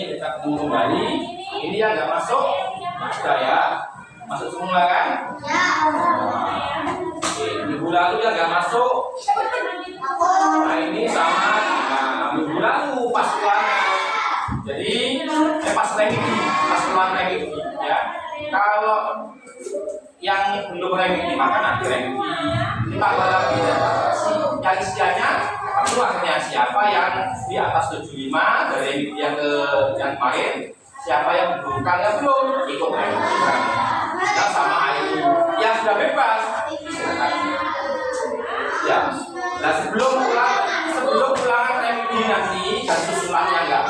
ini kita ketemu kembali. Ini yang nggak masuk, sudah ya. Masuk semua kan? Oke, minggu lalu yang nggak masuk. Nah ini sama. Nah, minggu lalu pas ulangan. Jadi pas remedi, pas ulangan remedi ya. Kalau yang belum remedi maka nanti remedi. Ditambah lagi yang isiannya keluarnya siapa yang di atas 75 dari remedi yang kemarin, siapa yang bukannya belum ikut remedi dan sama ini yang sudah bebas silakan ya. Nah sebelum ulangan remedi nanti dan susulannya enggak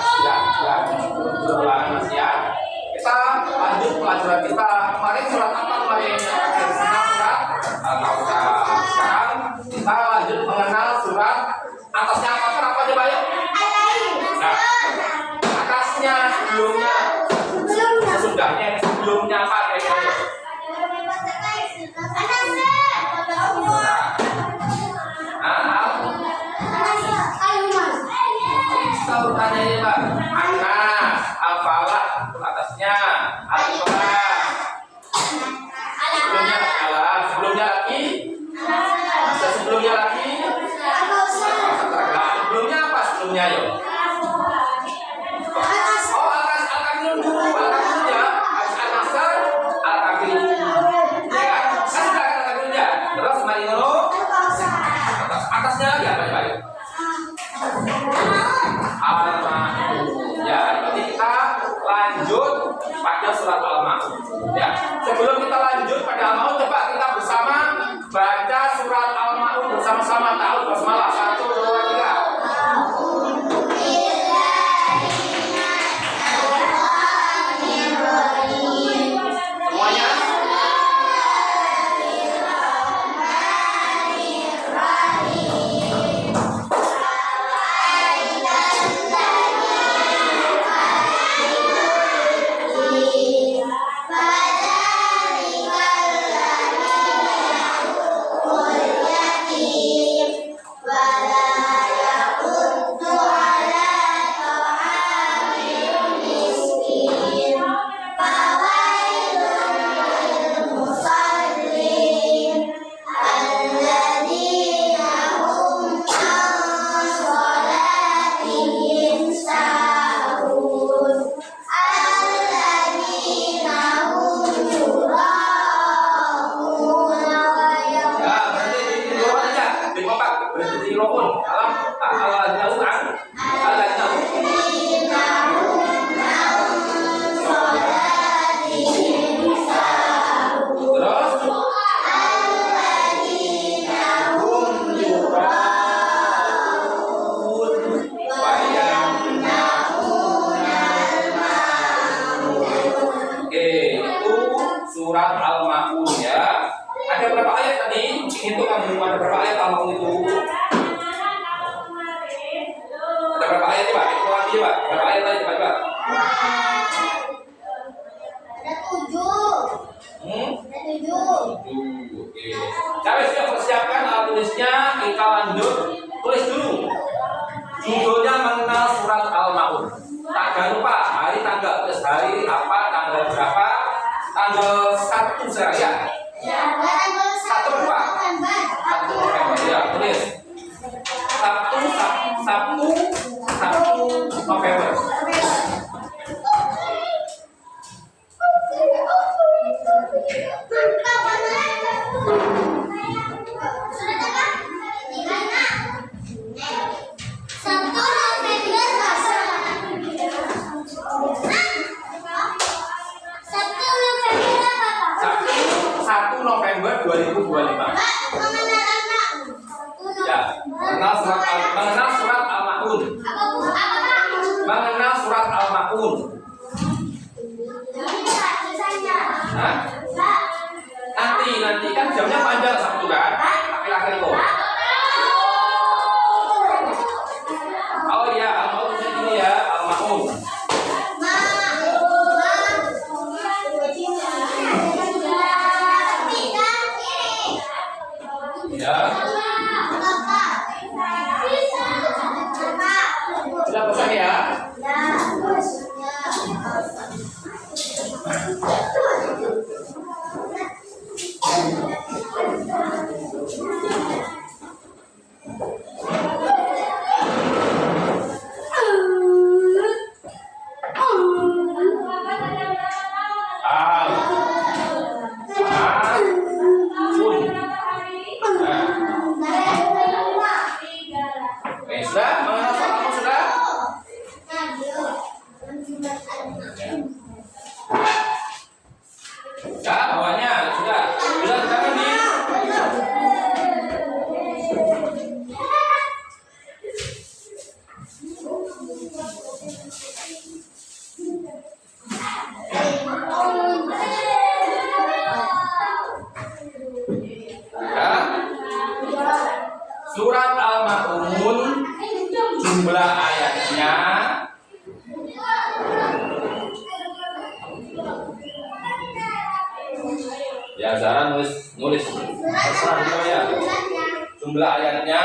ulangan masih ya, kita lanjut pelajaran kita kemarin surat apa kemarin surat sekarang kita lanjut mengenal surat atasnya apa aja Pak? Nah, atasnya sebelumnya sesudahnya sebelumnya apa kayaknya? Urutannya ini Pak, Anas, Al-Falaq atasnya, Al-Ikhlas. Sebelumnya lagi, sebelumnya apa sebelumnya yuk? Oh Al-Kafirun dulu, Al-Kafirun ya, Al-Nasr, Al-Kafirun. Ya kan? Sudah kan Al-Kafirun ya. Terus mari ngono. Atasnya lagi apa Pak? Ya, nanti kita lanjut pada surat Al-Ma'un. Ya, sebelum kita lanjut pada Al-Ma'un, coba kita bersama baca surat Al-Ma'un bersama-sama. Tahu basmalah 1, 2, 3. Semuanya. Surat Al-Ma'un ya. Ada berapa ayat tadi? Itu kamu ada berapa ayat Al-Ma'un itu? Ada berapa ayat Pak? Itu lagi Pak. Berapa ayat tadi Pak? Ada 7. Ada 7. Oke. Saya sudah persiapkan alat tulisnya. Kita lanjut. Tulis dulu. Judulnya mengenal surat Al-Ma'un. Tak jangan lupa hari tanggal, terus hari apa, tanggal berapa? Tanggal 1 saya ya. 1 Pak. 1 November ya, tulis. Sabtu 1 November. November 2025. Ya, mengenal surat Al-Ma'un. Mengenal surat Al-Ma'un. Nanti kan jamnya panjang Sabtu kan? Akhir-akhir kok. Oh iya, Al-Ma'un ini ya, Al-Ma'un. Ya. Sudah bosan ya? Ya, bawahnya sudah sekarang nih. Surat Al-Ma'un jumlah ayatnya ya Zara nulis terserah dulu ya. Jumlah ayatnya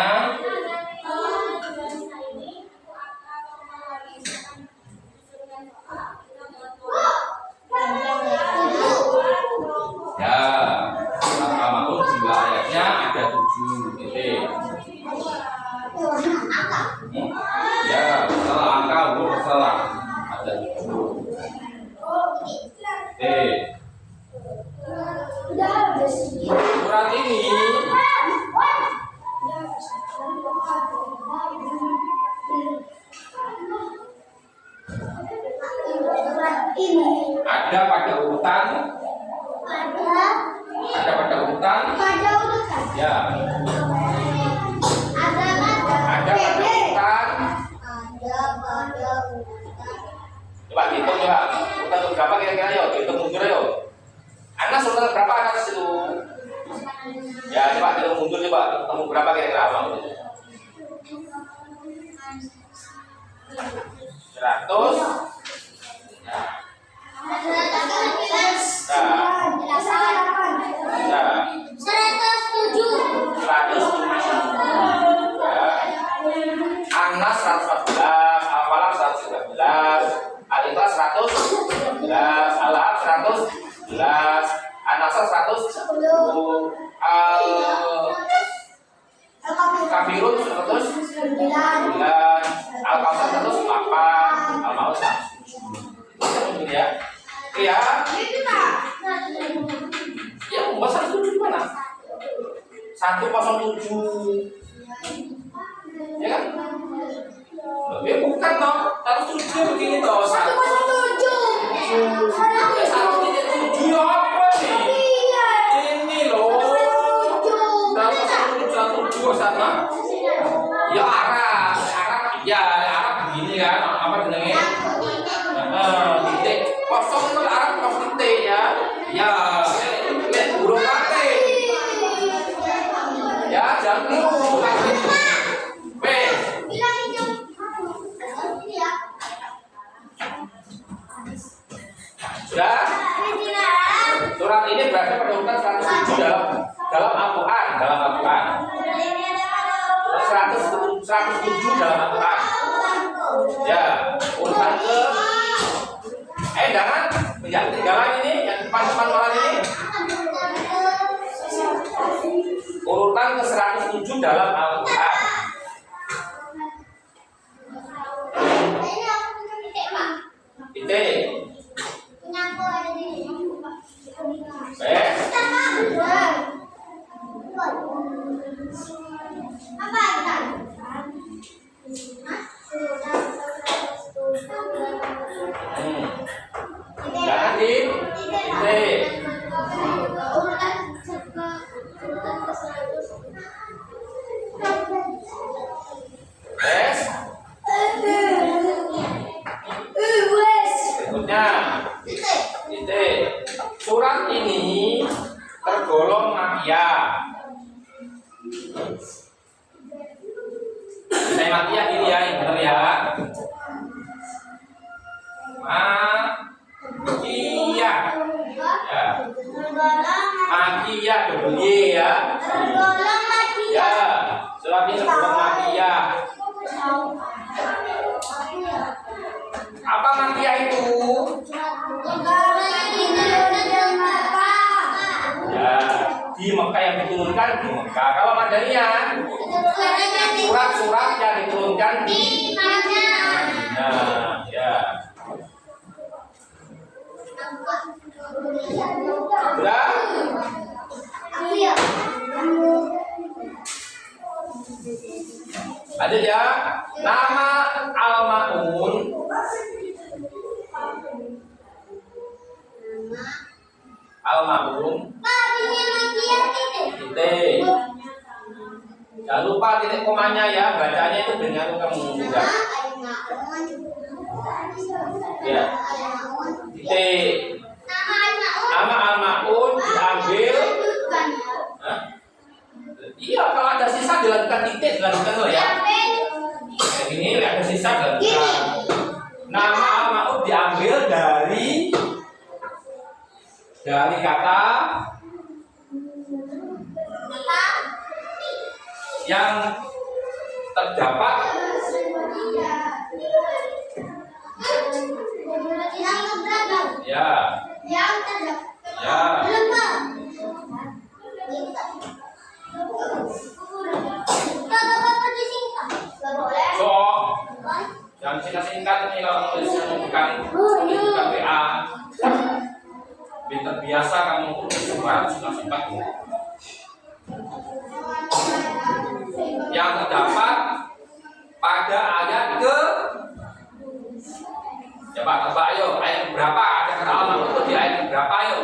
ya surat Al-Ma'un jumlah ayatnya ada 7 titik. Ya, salah angka, belum salah. Ada 7. Surat ini ada pada urutan ya ada pada urutan coba hitung coba urutan berapa kira-kira yuk hitung mundur yuk. Anas urutan berapa Anas itu ya coba hitung mundur coba ketemu berapa kira-kira apa 100 Anas 114, Al-Falaq 113, Al-Ikhlas 111, Al-Lahab 111, An-Nasr 110, Al-Kafirun 109, Al-Kautsar 108, Al-Maun 107. Ya. Iya. Ya, Mbak 107 di mana? 107. Ya kan? Ya bukan toh, 107 begini toh. 107 ya apa nih? Ini loh 107 sama ya Arab ya Arab begini kan apa jenenge titik kosong itu Arab kosong titik ya ya huruf kate ya jangan lupa sudah. Surat ini berada pada urutan 107 dalam Al-Quran, 107 dalam Al-Quran. Ya, urutan ke jangan ketinggalan ini yang depan malam ini. Urutan ke 107 dalam Al-Quran. Titik. Jangan di titik. Berikutnya titik. Surat ini tergolong makiyah. Saya makiyah ini ya, yang benar ya. Makiyah. Ya. Makiyah double Y ya. Ya, surat ini tergolong makiyah. Apa makiyah itu? Ya, di Mekah yang diturunkan di Mekah. Kalau Madaniyah, surat-surat yang diturunkan di Madinah. Ya. Sudah? Lanjut ya. Nama Al-Ma'un Jangan lupa titik komanya ya, bacanya itu dengan kamu juga. Ya. Titik. Nama al-ma'un diambil. Hah? Iya, kalau ada sisa dilanjutkan titik, dilanjutkan loh ya. Kayak gini, ada sisa dilanjutkan. Nama al-ma'un diambil dari kata yang terdapat ya so jangan singkat-singkat nih kalau tulisnya bukan PA biar terbiasa kamu surat singkat-singkat yang terdapat pada ayat ke coba tebak ayo ayat berapa ada kata Allah itu di ayat berapa ayo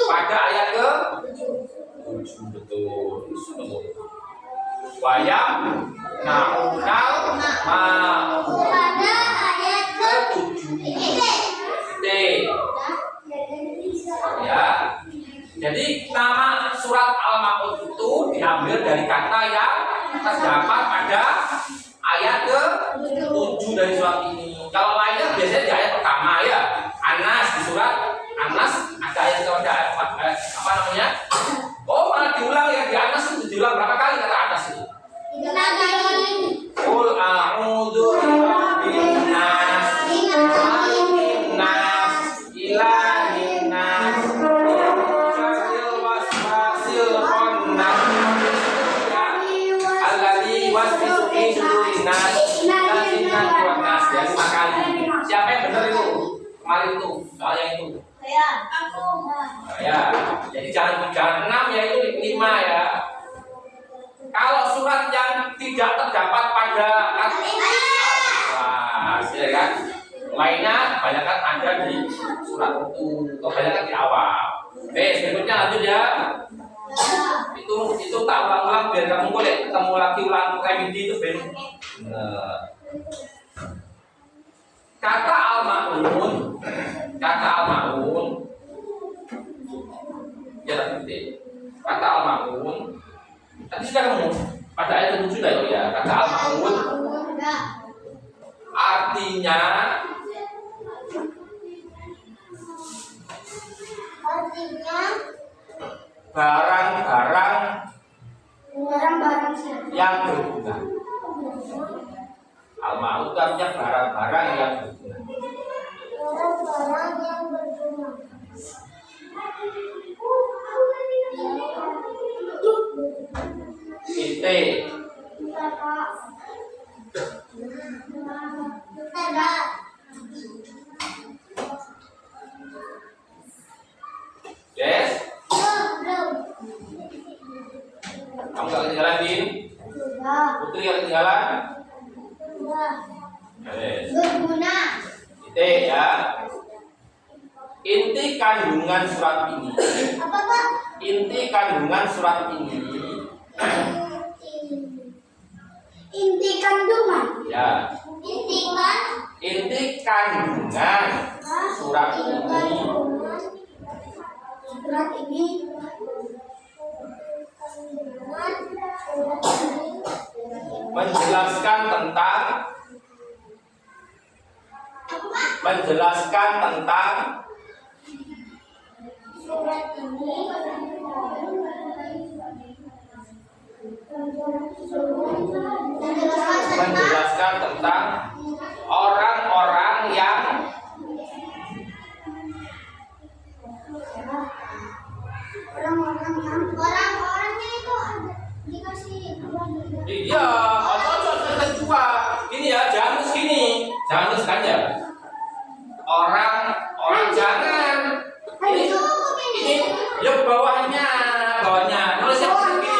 pada ayat ke 7 betul wayam naunal ma pada ayat ke 7 ya. Jadi nama surat Al-Ma'un itu diambil dari kata yang terdapat pada ayat ke-7 dari surat ini. Kalau lainnya biasanya di ayat pertama ya. Anas di surat Anas ada ayat apa namanya? Oh malah diulang ya, di Anas itu diulang berapa kali kata Anas itu? Qul a'udzu birabbin nas malikin nas ilahin nas siapa yang benar itu? Kemarin itu, soalnya itu. Ya, jadi jangan 6 ya itu 5 ya. Kalau surat yang tidak terdapat pada wah, ya kan? Lainnya kebanyakan ada di surat itu, kebanyakan di awal. Oke, berikutnya lanjut ya. Itu tak ulang-ulang biar kamu boleh ketemu lagi ulang remedi itu benar. Kata al-ma'un ya tadi kata al-ma'un tadi sudah kamu pada ayat 7 sudah ya kata al-ma'un artinya barang-barang yang berguna. Al-ma'un artinya barang-barang yang berguna. Titik. Yes. Kamu gak ketinggalan Din? Putri gak ketinggalan? Yes. Berguna. Titik ya. Inti kandungan surat ini. Apa Pak? Inti kandungan surat ini. Inti kandungan. Ya. Inti kandungan surat ini. Surat ini menjelaskan tentang orang-orang yang orang-orangnya itu ada dikasih iya, atau juga ini ya, janus gini, janus kan ya. Orang jangan ini ya bawahnya nulisnya begini.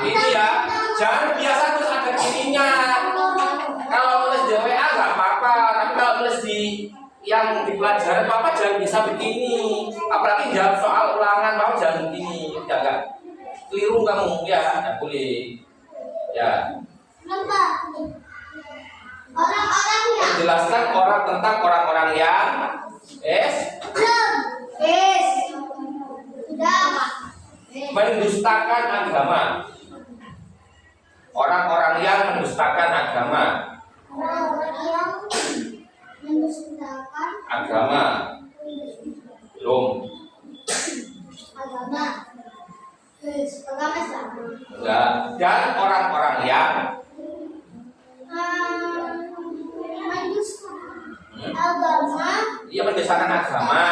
Ini ya, jangan biasa terus ada gininya. Kalau nulis di WA nggak apa-apa, tapi kalau nulis di yang di pelajaran Papa jangan bisa begini. Apalagi jawab soal ulangan Papa jangan begini. Jangan keliru kamu ya, tidak boleh. Ya. Orang-orang yang Jelaskan orang tentang orang-orang yang sudah mendustakan agama. Orang-orang yang mendustakan agama. orang-orang yang mendustakan Agama. Belum. agama. Agama sama. Enggak. Dan orang-orang yang Mendustakan agama. ia mendustakan agama.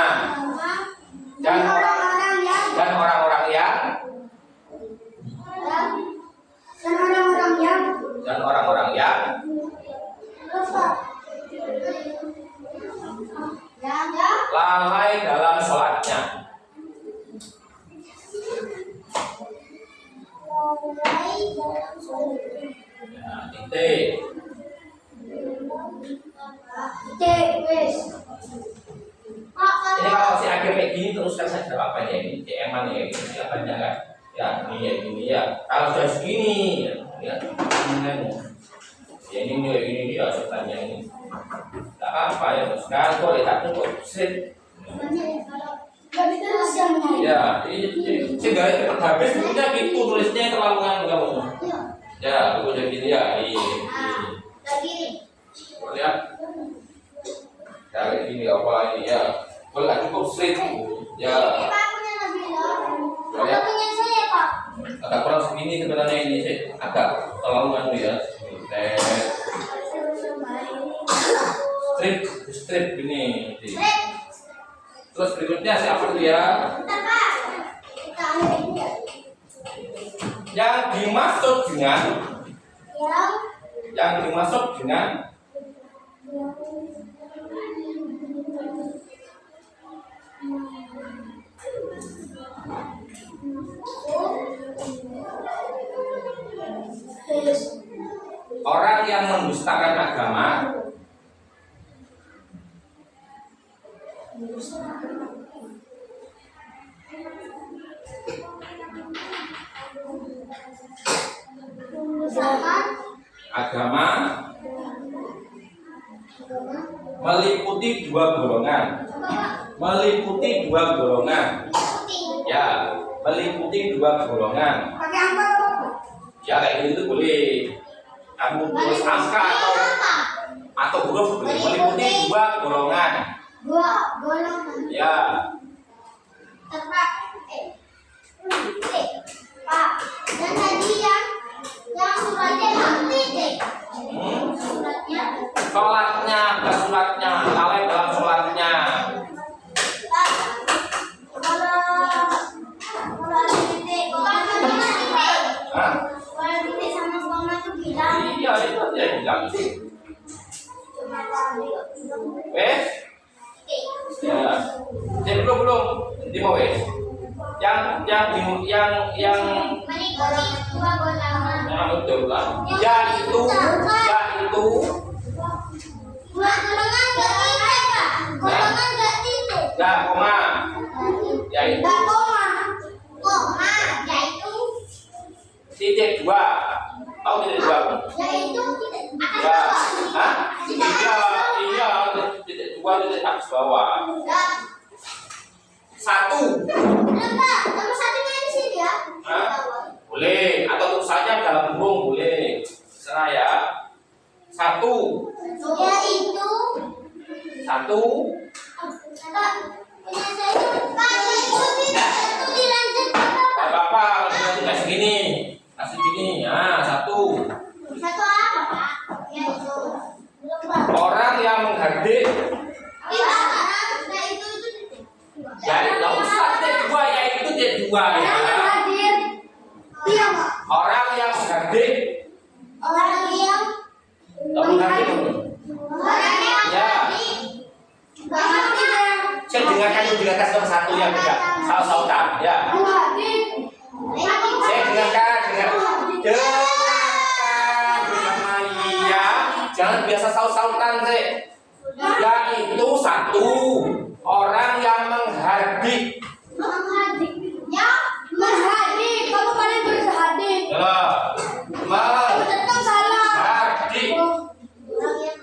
Dan orang-orang yang Dan orang-orang yang dan orang-orang yang dan orang-orang yang lupa. Yang lalai dalam sholatnya. mulai dalam sholat. Ya, titik. Wes. Ini kalau si akhir kayak gini terus kan saya jawab apa ya ini CM-an ya ini ya banyak kan ya ini ya gini ya kalau sudah segini ya ini kan ya ini ya saya tanya ini tak apa ya terus kan kok ya tak kok sih ya ini sehingga cepat habis bukunya gitu tulisnya terlalu nganu kamu ya bukunya gini ya ini lihat ya kayak gini apa ini ya boleh nggak cukup straight ya agak kurang segini sebenarnya ini sih agak terlalu nganu ya straight gini terus berikutnya siapa tuh ya yang dimaksud dengan orang yang mendustakan agama. Agama meliputi dua golongan. Ya, meliputi dua golongan. Ya kayak gitu boleh. Kamu tulis angka atau huruf boleh. Meliputi dua golongan. Ya. Pak, dan tadi yang suratnya titik. Sholatnya, bukan suratnya, lalai dalam sholatnya. Kalau ada titik, kalau titik sama koma itu bilang. Iya itu aja yang bilang. Wes? Ya. Belum. Ini mau wes. Yang Meliputi dua golongan. betul lah. Yaitu Dua golongan gak titik, Pak. Golongan gak titik. ya koma. Yaitu Gak koma, yaitu titik dua. Tahu titik dua? yaitu titik atas Ya. bawah. Hah? Titik atas bawah. Iya, titik dua titik atas bawah. Gak. Satu. Pak, nomor satunya di sini ya. Hah? Boleh, atau tulisannya dalam burung boleh. Serah ya. Satu. Yaitu Pak, punya saya itu Pak, yaitu tidak itu dilanjutkan Gak Pak. apa-apa, kalau tidak segini. Kasih gini. Nah, satu. Satu apa Pak? Yaitu belum Pak. Orang yang menghardik. Tidak Pak, nah itu titik. Jadi nggak usah titik dua, yaitu titik dua ya. Hadir. Iya Pak. Orang yang menghardik. Orang yang Menghardik. Ya. Saya dengarkan nomor satu yang tidak saut-sautan. Ya. Saya dengarkan. Dengarkan. Iya. Jangan biasa saut-sautan sih. Yaitu satu, orang yang menghardik. Menghadik. Ya, menghadik. Kamu paling berhadik. Ya, Tetap salah. menghardik. Menghadik.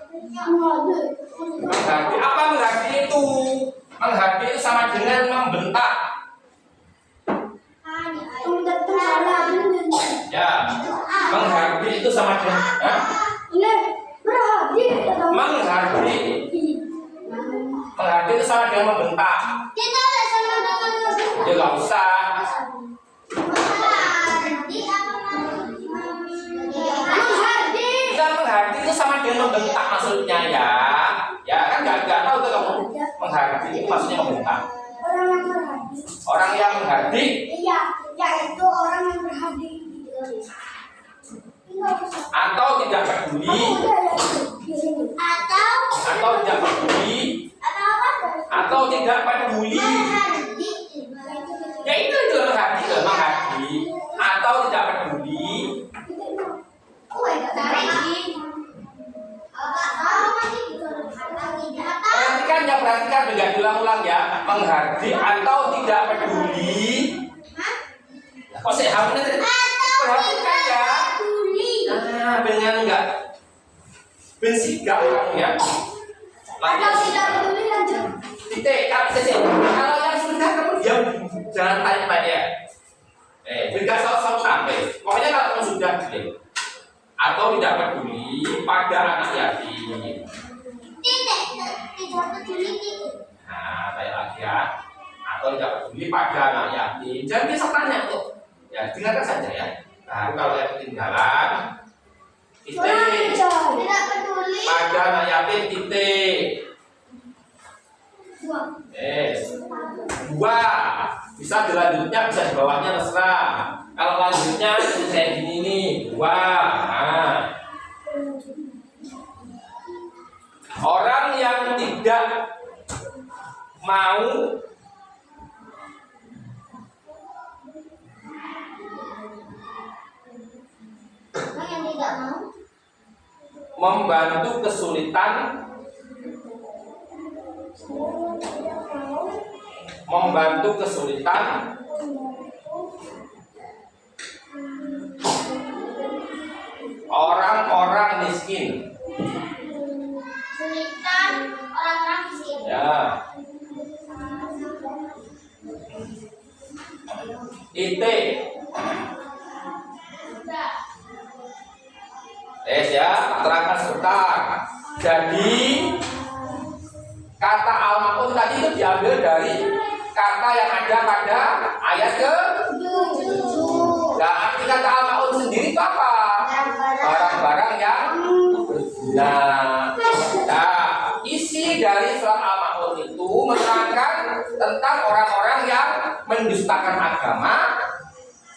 Menghardik. Apa menghardik itu? Menghardik itu sama dengan membentak. Tetap salah. Ya, menghardik itu sama dengan Berhadik. menghardik. Menghardik itu sama dengan membentak. Kita ada sama dengan Ya nggak usah. menghadik. Kita menghardik itu sama dengan membentak maksudnya ya. Ya kan nggak tahu tuh kamu. Menghardik itu maksudnya membentak. Orang yang berhadik. Orang yang menghardik Iya, yaitu orang yang berhadik. atau tidak peduli atau tidak peduli atau tidak peduli. Ya itu juga menghardik, atau tidak peduli. Perhatikan juga diulang-ulang ya. Menghardik atau tidak peduli. Kok saya hamilnya tadi? Perhatikan ya. Nah, dengan enggak bensigap kamu ya. Atau tidak peduli lanjut. Titik, kalau yang sudah kamu diam, jangan tanya-tanya. Berikan saut-saut sampai. Pokoknya kalau kamu sudah diam atau tidak peduli pada anak yatim. Tidak peduli titik. Nah, saya lagi ya. Atau tidak peduli pada anak yatim. Jangan biasa tanya tuh. Ya, dengarkan saja ya. Nah, kalau yang ketinggalan, titik. Tidak peduli. Pada anak yatim titik. Dua. Bisa dilanjutnya, bisa di bawahnya terserah. Kalau lanjutnya kayak gini nih, dua. Nah. Orang yang tidak mau Orang yang tidak mau membantu kesulitan, orang-orang miskin. kesulitan orang-orang miskin. Ya. Titik. Ya, terangkan sebentar. Jadi kata al-ma'un tadi itu diambil dari kata yang ada pada ayat ke. Nah, arti kata al-ma'un sendiri itu apa? Barang-barang yang berguna. Nah, isi dari surat al-ma'un itu menerangkan tentang orang-orang yang mendustakan agama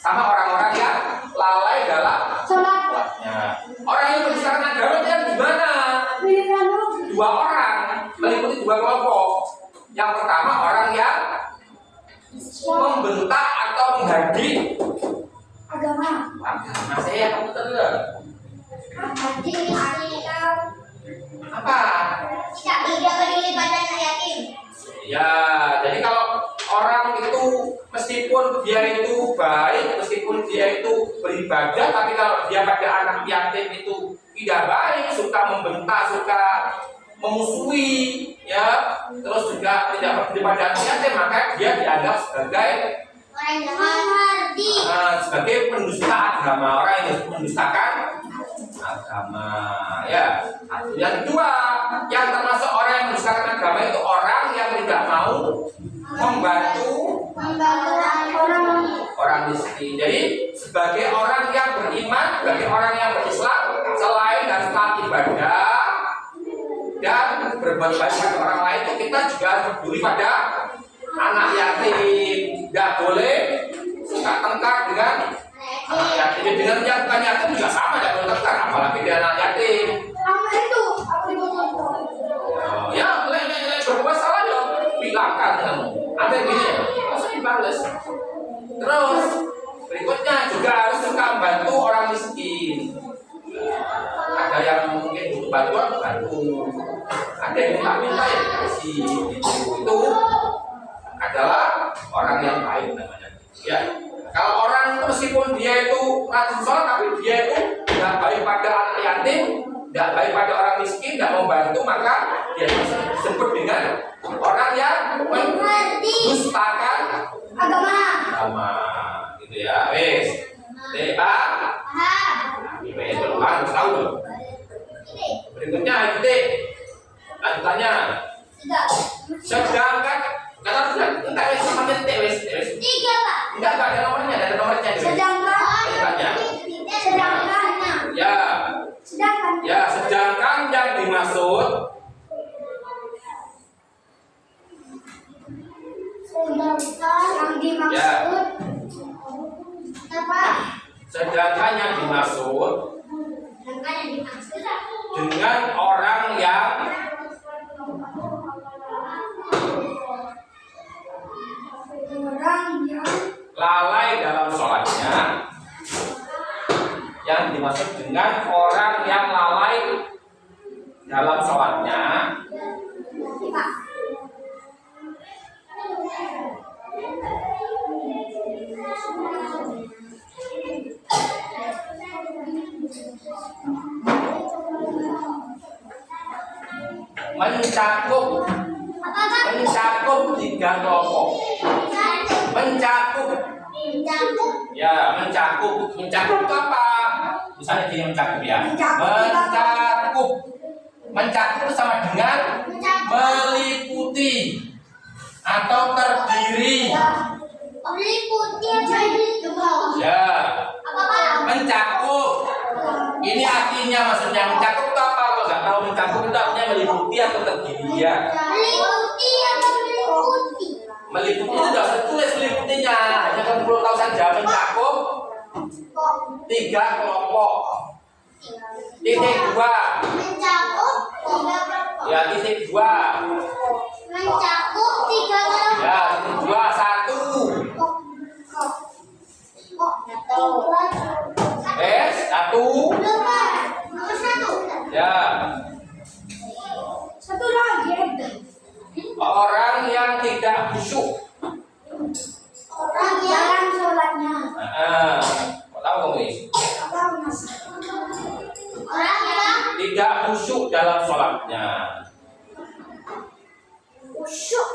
sama orang-orang yang lalai dalam sholatnya. Orang yang mendustakan agama itu yang gimana? Dua orang, meliputi dua kelompok. Yang pertama orang yang membentak atau menghardik Agama. saya kamu terus. Apa? Tidak peduli pada anak yatim. Ya, jadi kalau orang itu meskipun dia itu baik, meskipun dia itu beribadah, tapi kalau dia pada anak yatim itu tidak baik, suka membentak, suka memusuhi, ya, terus juga tidak peduli pada anak yatim, maka dia dianggap sebagai Orang yang menghardik. sebagai pendusta agama, orang yang mendustakan agama. Ya, yang kedua, yang termasuk orang yang mendustakan agama itu orang yang tidak mau membantu orang miskin. Jadi sebagai orang yang beriman, sebagai orang yang berislam, selain dan taat ibadah dan berbuat baik pada orang lain, itu kita juga harus peduli pada anak yatim. Tidak boleh suka tengkar dengan anak yatim. Dengan yang bukan yatim juga sama, tidak boleh tengkar, apalagi dengan anak yatim. Apa itu? Apa itu? Ya, berbuat salah ya, bilangkan kamu. Ada gini ya, langsung dibales. Terus berikutnya juga harus suka membantu orang miskin. Ada yang mungkin butuh bantuan, bantu. ada yang minta ya dikasih. Itu adalah orang yang baik namanya. Ya, kalau orang meskipun dia itu rajin sholat tapi dia itu tidak baik pada anak yatim, tidak baik pada orang miskin, tidak mau bantu, maka dia disebut dengan orang yang mendustakan agama. Gitu ya, wes. Wes berulang, tahu dong. Berikutnya lanjutannya. Sedangkan kata sudah, enggak wes sama wes. Tiga, Pak. Enggak ada nomornya, ada nomornya. Sedangkan yang dimaksud apa? Sedangkan yang dimaksud dengan orang yang lalai dalam sholatnya. Yang dimaksud dengan orang yang lalai dalam sholatnya mencakup tiga kelompok. Mencakup itu apa? Misalnya gini, mencakup ya. Mencakup itu sama dengan meliputi atau terdiri. Ya, mencakup. Ini artinya maksudnya mencakup itu apa? Kalau nggak tahu mencakup itu artinya meliputi atau terdiri ya. Meliputi itu tidak usah tulis meliputinya, hanya kamu perlu tahu saja mencakup tiga kelompok. Titik dua. Ya, titik dua. Mencakup tiga kelompok. Ya, titik dua satu. Satu. Ya. Satu lagi. Orang yang tidak khusyuk. Orang yang sholatnya. Tahu kamu ini? Orang yang tidak khusyuk dalam sholatnya. khusyuk.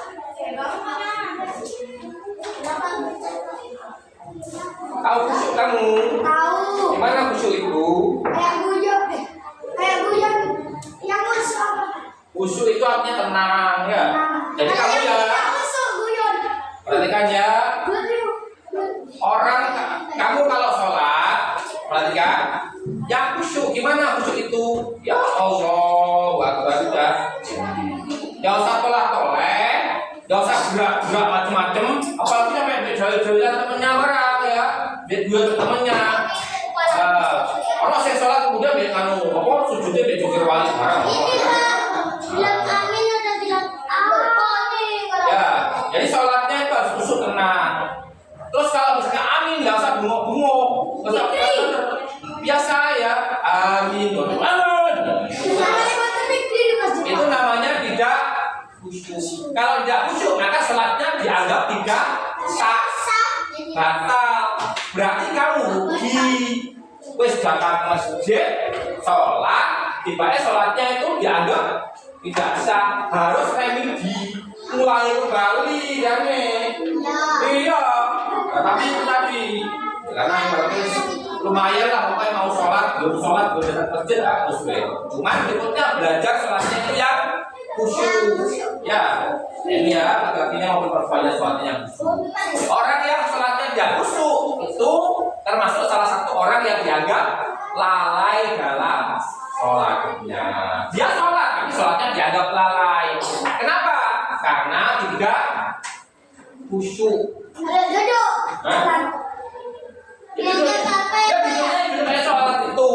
Tahu khusyuk kamu? Tahu. Gimana khusyuk itu? Kayak guyon yang khusyuk. Khusyuk itu artinya tenang ya. Jadi kamu ya perhatikan ya. Orang kamu kalau sholat, perhatikan. Yang khusyuk gimana khusyuk itu? Ya Allah, Akbar sudah. Gak usah tolak-tolak, gak usah gerak-gerak macam-macam. Apalagi sampai jauh-jauhan temennya orang ya, dua temennya. Kalau saya sholat kemudian dia kanu, apa sujudnya dia jokir wali barang. Bilang amin atau bilang Ya, jadi sholatnya itu harus khusyuk tenang. Terus kalau misalnya amin nggak usah bengok-bengok, biasa ya, amin, itu namanya tidak khusyuk. Kalau tidak khusyuk maka sholatnya dianggap tidak sah, batal. Berarti kamu rugi. Wes datang ke masjid, sholat, tiba-tiba sholatnya itu dianggap tidak sah, harus remedi, mulai kembali kan nih. Iya. Nah, tapi itu tadi karena berarti lumayan lah, pokoknya mau sholat belum datang masjid harus cuman berikutnya belajar sholatnya itu yang khusyuk ya. Ini ya artinya mau memperbanyak sholatnya yang khusyuk. Orang yang sholatnya tidak khusyuk itu termasuk salah satu orang yang dianggap lalai dalam sholatnya. Dia sholat tapi sholatnya dianggap lalai. Kenapa? Karena tidak khusyuk. Duduk. Ya duduknya sholat itu.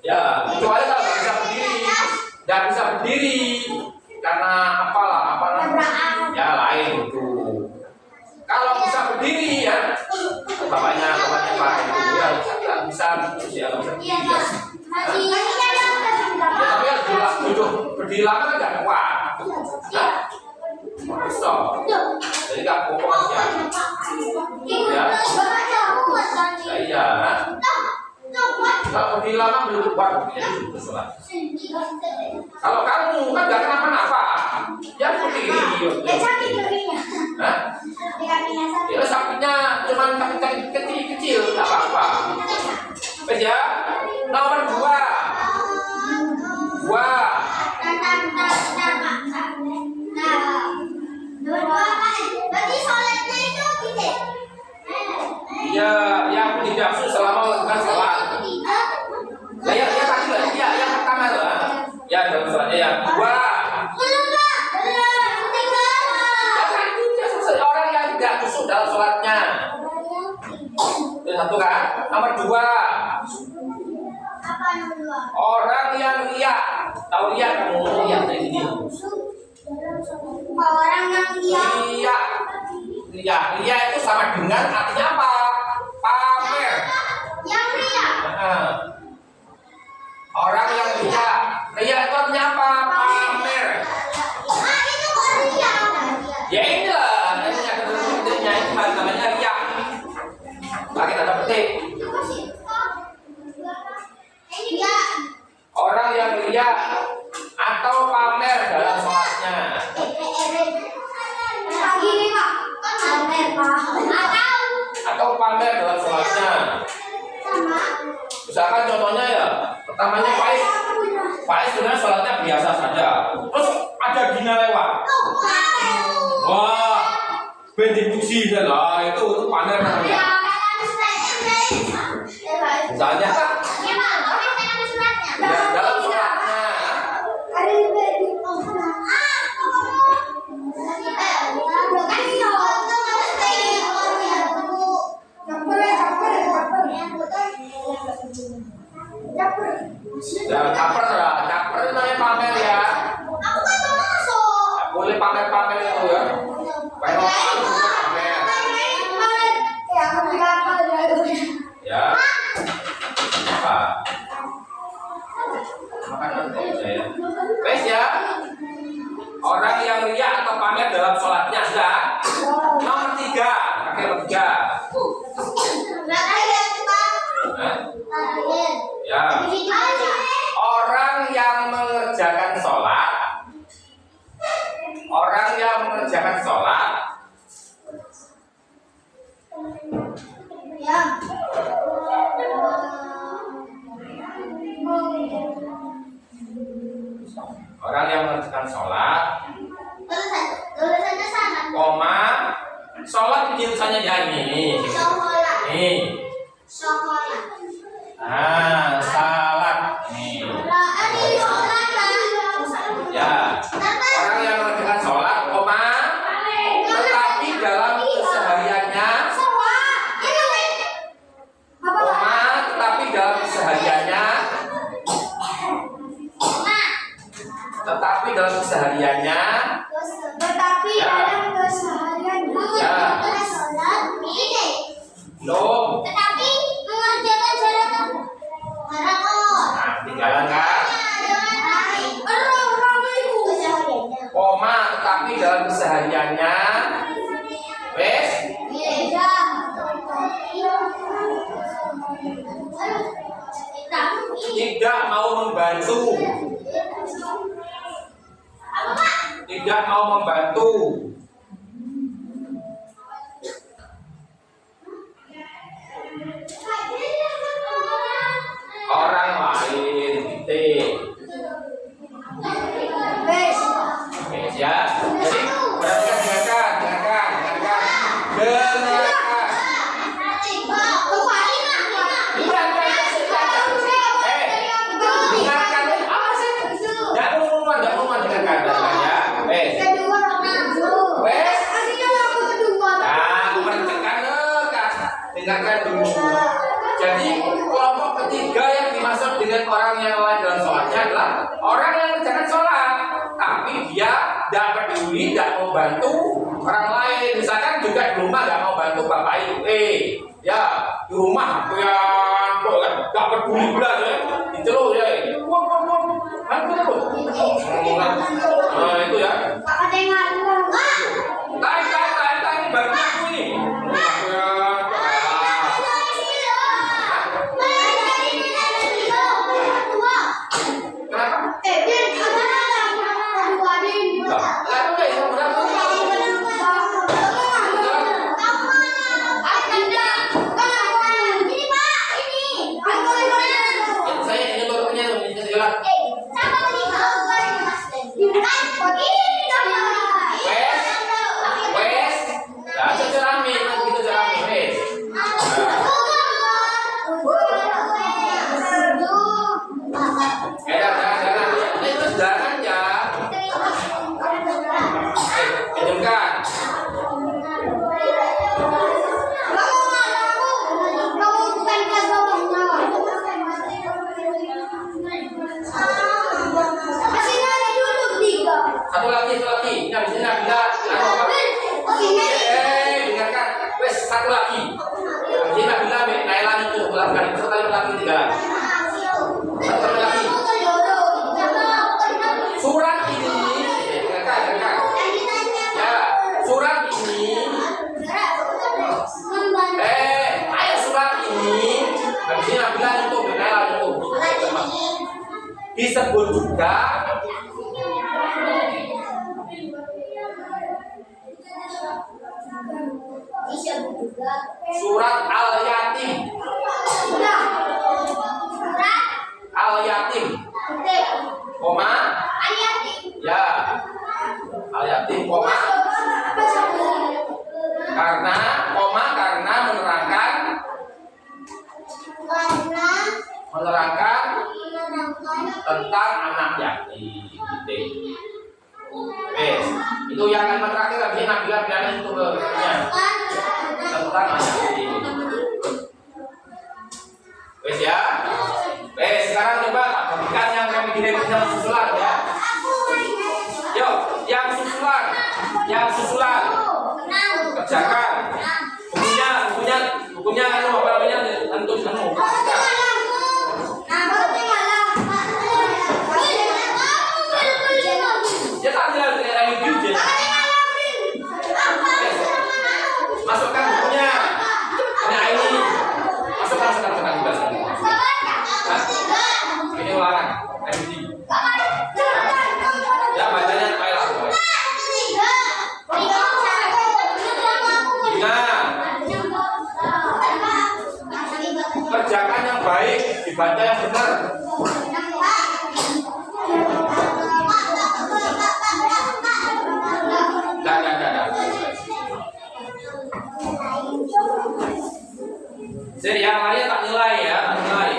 Ya, kecuali kalau nggak bisa berdiri, karena apa namanya? Ya lain itu. Kalau bisa berdiri ya, bapaknya Pak itu ya bisa ya bisa berdiri. berdiri lama kan nggak kuat. Nah, bisa. Jadi nggak kokoh aja. Ya. Iya. Kalau berdiri lama belum kuat, jadi bersolat. Kalau kamu kan nggak kenapa-napa, ya berdiri. Hah? Ya sakitnya cuma sakit kecil, nggak apa-apa. Ya. Nomor 2. Ya, yang tidak selama melakukan sholat. Lah ya tadi lah, ya yang pertama lah. Ya dalam sholatnya yang 2. Orang yang tidak khusyuk dalam sholatnya. Itu 1 kan. Nomor 2. Orang yang riya. Tahu riya kamu? Riya kayak gini. Orang yang Riya. Riya itu sama dengan artinya apa? Pamer. yang ria. Orang yang riya. Riya itu artinya apa? Pamer. Itu kok ria. Ya inilah, ini ada bentuknya itu namanya riya. Pakai tanda petik. Orang yang riya atau pamer dalam sholatnya. Atau pamer dalam sholatnya. Misalkan contohnya ya, pertamanya Faiz sebenarnya sholatnya biasa saja. Terus ada Gina lewat. Wah, bendipuji lah itu pamer namanya. Misalnya ya, dalam sholatnya. Jangan caper lah, caper itu namanya pamer ya. Nggak boleh pamer-pamer itu ya. Kayak orang pamer. Ya. Apa? Makan nanti saya. Wes ya. Orang yang riya atau pamer dalam sholatnya sudah. Nomor 3. Pakai nomor 3. Ya. Orang yang mengerjakan sholat. Orang yang mengerjakan sholat. Orang yang mengerjakan sholat. Koma. Sholat jurusannya ya ini. Nih. Nah, salat nih. Ya. Orang yang mengerjakan sholat, koma, tetapi dalam kesehariannya, koma, tetapi dalam kesehariannya, tetapi dalam kesehariannya, belum. Tetapi mengerjakan syariat Nah, tinggalan kan? Koma, tetapi dalam kesehariannya, wes, tidak mau membantu. Tidak mau membantu. Orang lain, titik. Ya. Jadi perhatikan, dengarkan. Dengarkan dulu. Jadi kelompok ketiga yang dimaksud dengan orang yang lalai dalam sholatnya adalah orang yang mengerjakan sholat, tapi dia tidak peduli, tidak mau bantu orang lain. Misalkan juga di rumah tidak mau bantu bapak ibu, ya di rumah tuh yang nggak peduli belas ya, itu loh ya. Kan betul. Nah, itu ya. Kakak dengar. Tarik ini baru aku ini. Kenapa? Lalu guys, berapa? Saya ini baru punya ini segala. Wes, dah cerami, kita cerami, wes. Jangan, ini terus jangan ya. Pinjamkan. Satu lagi. Ini habis ini Nabila. Dengarkan. Wes, satu lagi. Habis ini Nabila, Naila itu melakukan itu sekali lagi 3 lagi. Satu lagi. Surat ini, dengarkan. Ya, surat ini. Ayo surat ini. Habis ini Nabila itu, Naila itu. Disebut juga surat Al-Yatim. Al-Yatim. Koma. Ya. Al-Yatim koma. Karena menerangkan tentang anak yatim. Itu yang kalimat terakhir habis Nabila bilang itu ke tentang anak yatim. Wes ya. Wes, sekarang coba bagikan yang kami kirim susulan ya. Yo, yang susulan. Kerjakan. Bukunya anu apa namanya? Tentu semua. Ya tak jelas dari review je. Masukkan bukunya. Nah ini. Masukkan sekarang juga. Ini ulangan. Review. Ya bacanya Naila. Kerjakan yang baik, dibaca yang benar. Jadi yang lainnya tak nilai ya, tak nilai.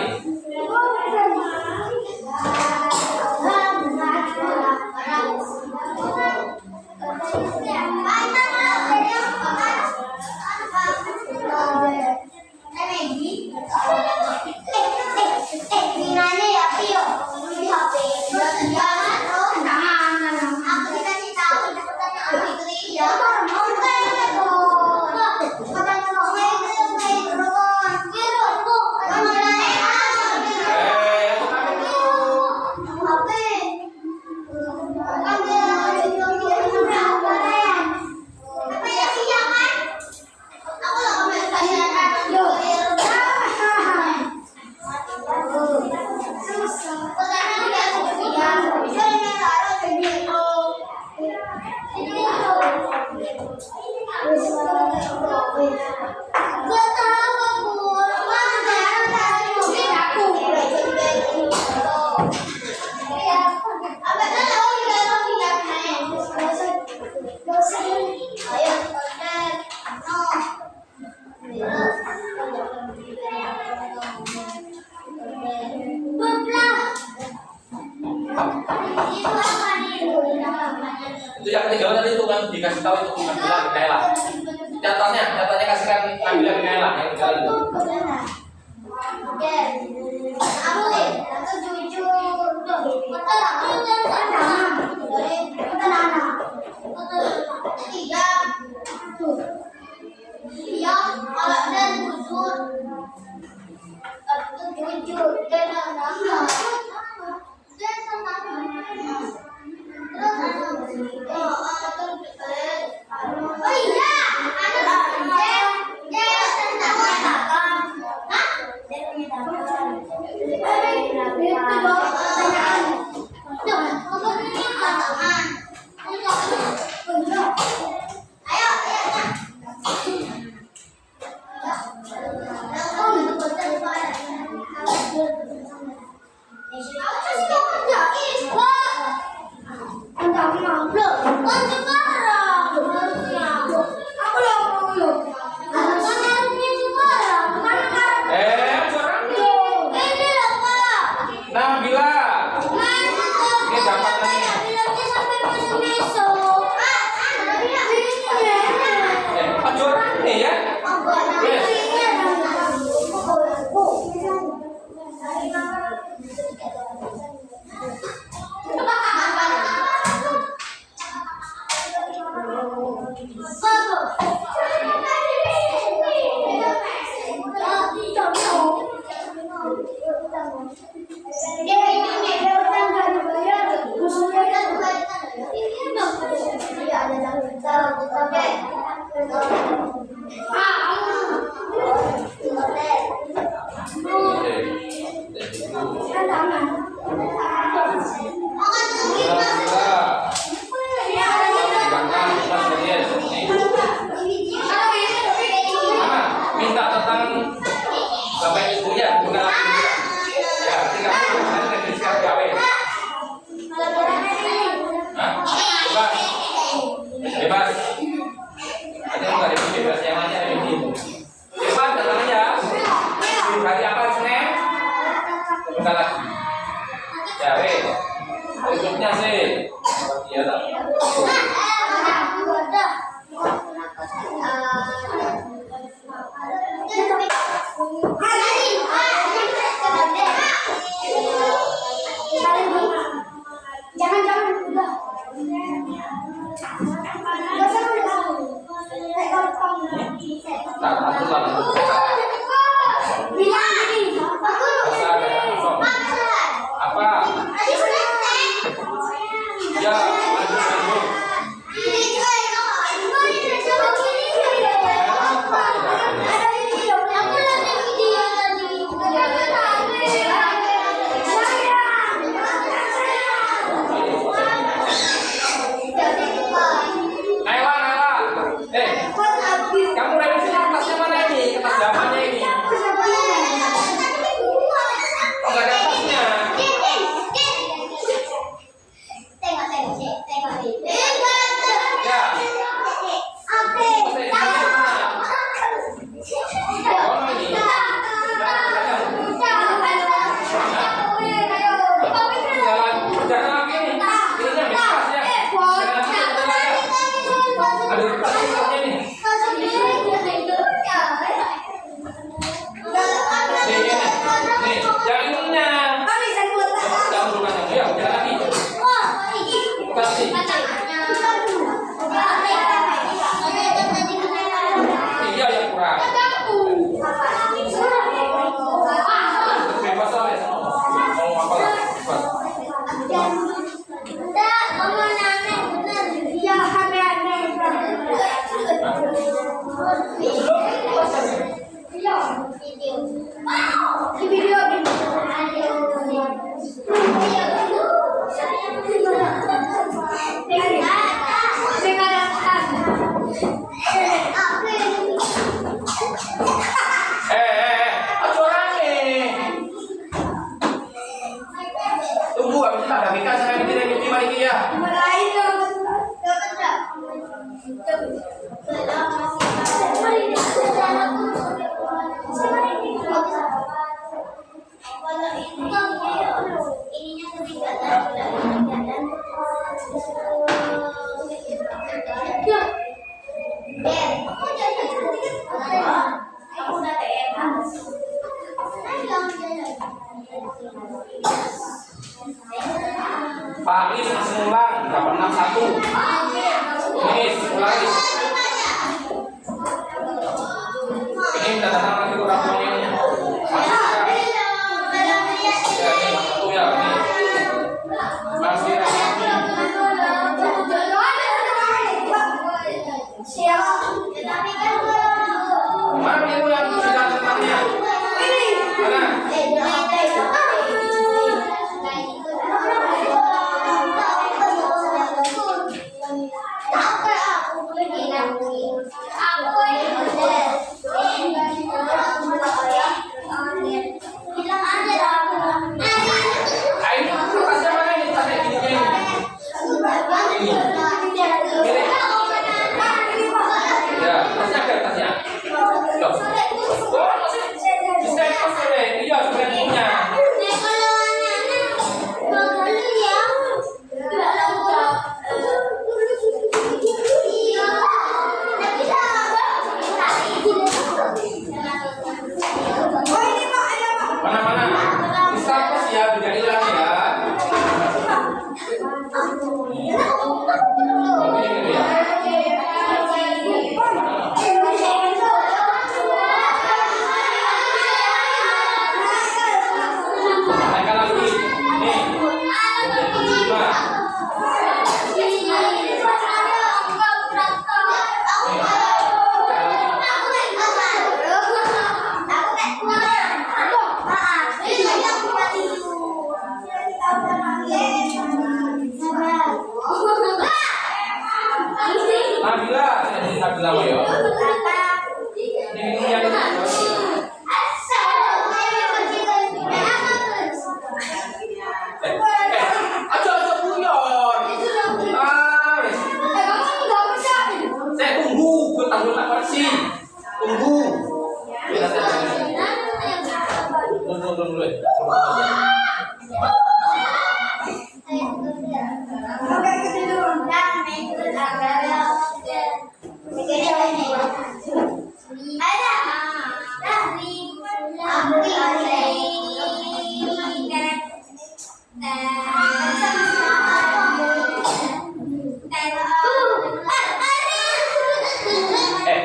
Itu yang ketiga tadi itu kan dikasih tahu itu Nabila bin Naila. Catanya kasihkan Nabila bin Naila yang ketiga itu. Oh iya, Nabila, ini dapat nih. Juara nih ya. Yes. Minta tentang bapak ibunya, bukan laki ibunya. Ya, tinggal nanti sekarang gawe. Hah? Bebas. Bebas. Ada nggak ada bebas yang lainnya ada di bebas datang aja. Hari apa Senin? Bukan lagi. Ya, berikutnya sih. Iya tak. Pak Is langsung ulang 861. Is ulang Is. Ini minta datang lagi orang tuanya ini. Masukkan. Ya ini satu ya ini. Masih lagi. dulu.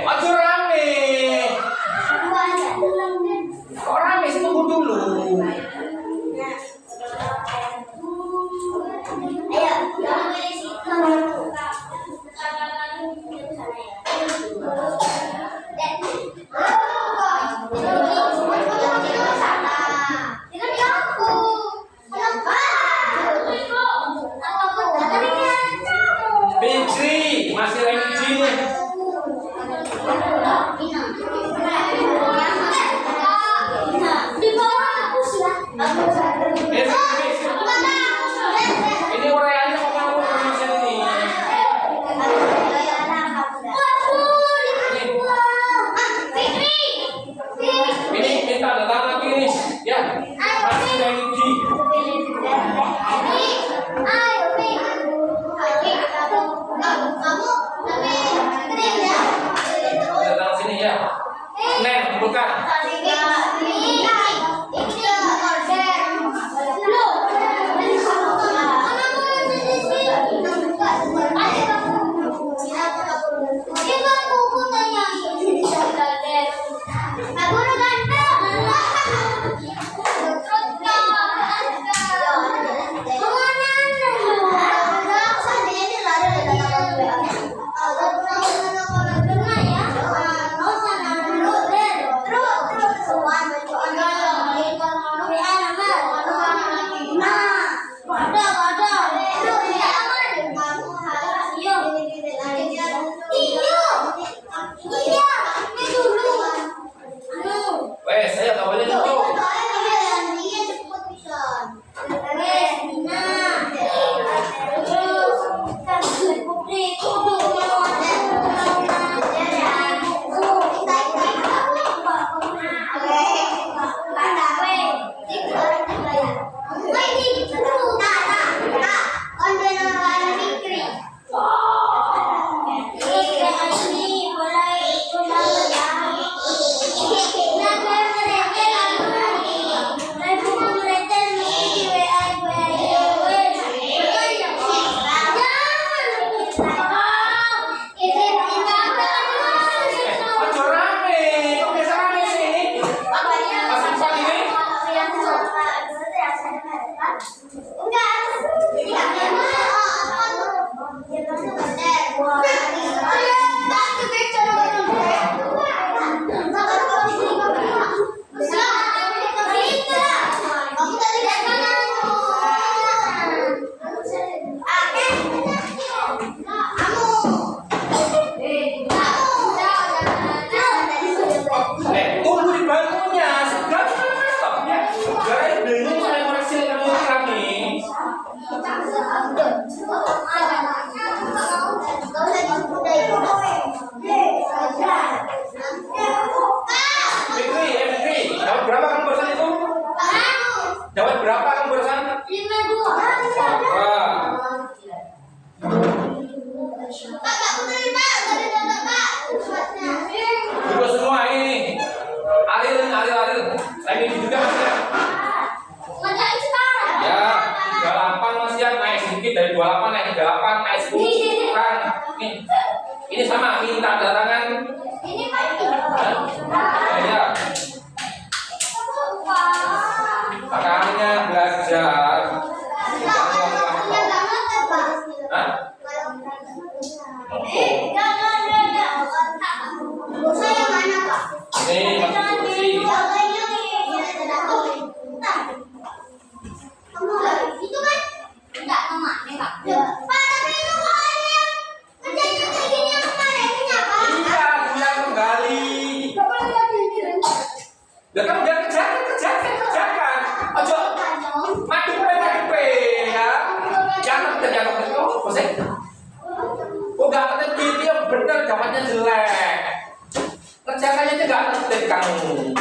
Aja rame. Kok rame sih, tunggu dulu. Fitri, masih lagi di sini. Ini orangnya kok kamu masih ini. Ini minta datang lagi nih. Ya, masih lagi di. Datang sini ya. Nen, bukan. Weh, saya nggak boleh itu. Aja rame, kok biasa rame sih? Pas empat ini. Tunggu di bangkunya, sudah stopnya. Gara bingung saya koreksi kamu kami. Fitri, dapat berapa kamu barusan itu? Dapat berapa kamu barusan? Wah. Dua semua ini. Aril. Saya ini juga Mas ya. Ya, 38 Mas ya, naik sedikit dari 28 naik 38 naik 10 kurang. Nih. Ini sama minta datangan. Ya. Makanya belajar. Hah? Ini masih kursi. Itu kan enggak temannya Kak. Pak, tapi itu kok ada kerjanya kayak gini yang kemarin kenapa? Iya, bilang kembali. Lah kan udah kerjakan. Ojo mati ya. Jangan itu, Bosek. Oh, enggak ngerti dia bener jawabannya jelek. Kerjakannya itu enggak ngerti kamu.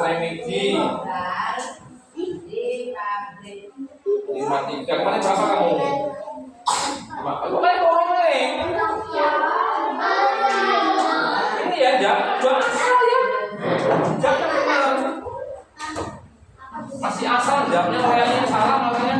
remedi 53. Kemarin berapa kamu? Kemarin orang lain. Ini ya, jangan asal ya. Jangan benar. Masih asal, jamnya kayaknya salah makanya.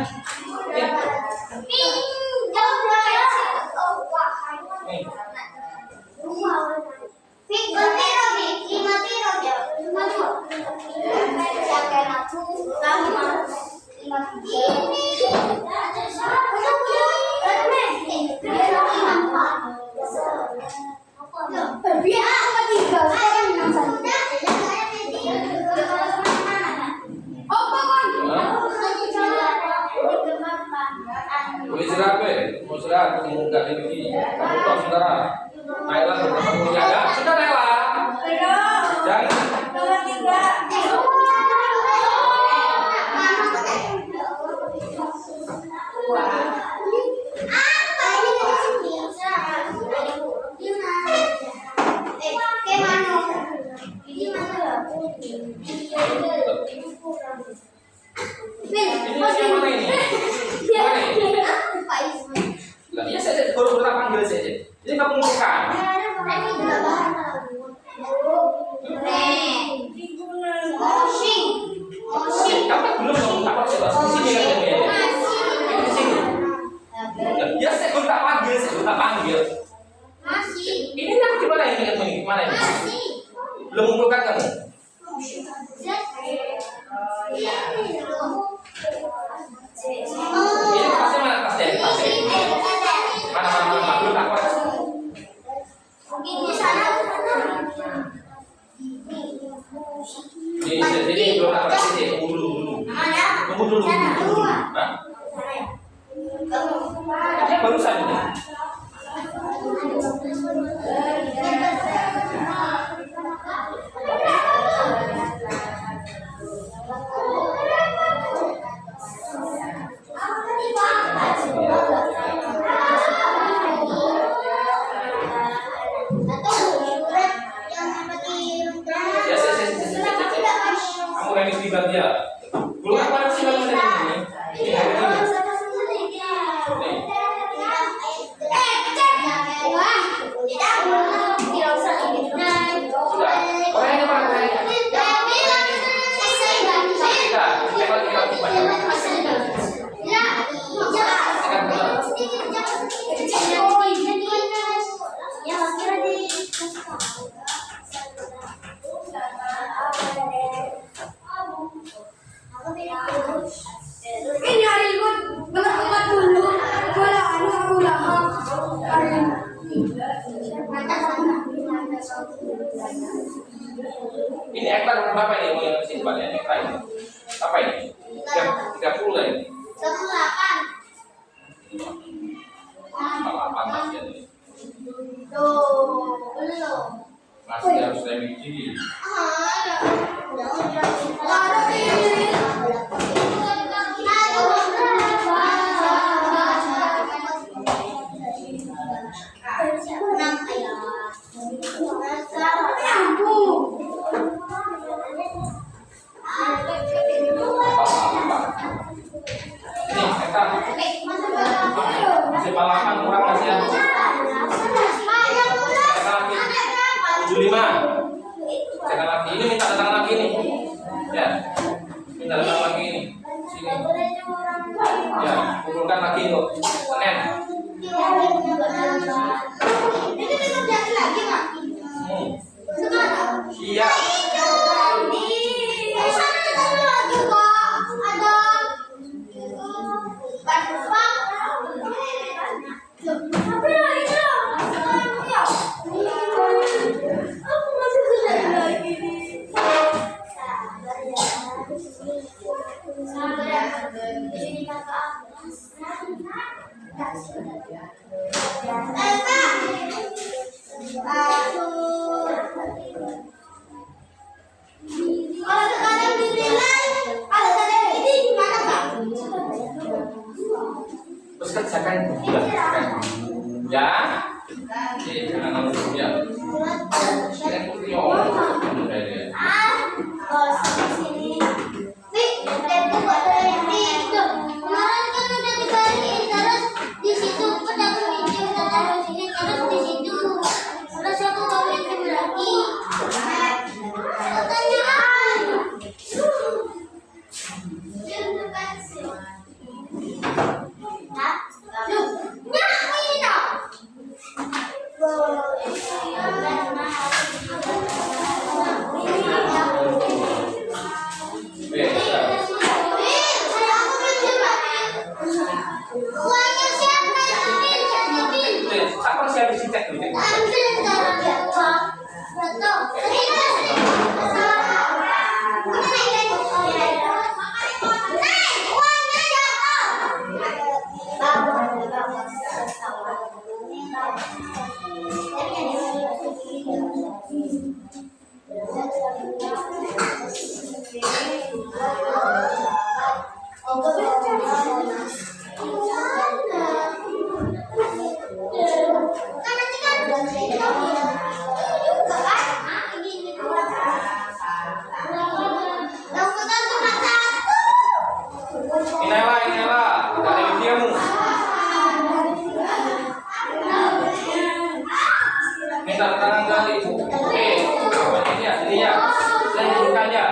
Mau istirahat, mau nggak lagi. Kamu tahu saudara, Naila beberapa puluh ya, sudah Naila. Jangan. Ini yang mana ini? Lah iya saya baru panggil saja. Ini kamu bukan. Kamu belum ngomong apa coba di sini kan ya. Di sini. Ya saya baru panggil, Ini kan gimana ini kan gimana ini? Belum mengumpulkan kamu. Ini tasnya mana tasnya? Mana belum tak kuat. Ini belum tak kuat sini. Tunggu dulu. Hah? Ini barusan ini. Kamu remisi dia. Belum apa sih kamu ini? Orangnya mana? Ini hari ikut berangkat dulu. Bola aku lahap. Ini ektar berapa ini yang simpan ya ektar ini? Apa ini? 30 lah ini. 8 masih ada ini. Masih harus remedi. Ini ektar. Masih balapan kurang masih ya. 75. Jangan lagi ini minta datang lagi nih. Ya. Minta datang lagi ini. Sini. Ya, kumpulkan lagi tuh. Senin. Iya. Terus kerjakan ya. Oke, jangan langsung ya. Saya Apa sih habis cek dulu? Inilah, ada videomu. Minta tangan kali. Oke, ini ya, saya tunjukkan ya.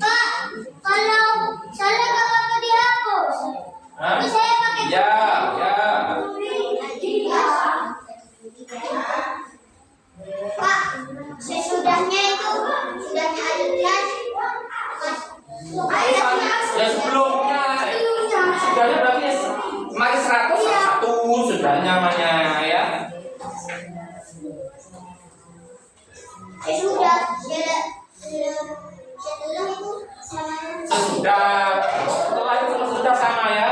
Pak, kalau salah gak apa-apa dihapus. Tapi saya pakai Ya. Pak, sesudahnya itu sudahnya adegan. Ya sebelumnya. Sudahnya berarti kemarin 101 sudahnya namanya ya. Sudah setelah itu sama. Setelah itu sudah sama ya.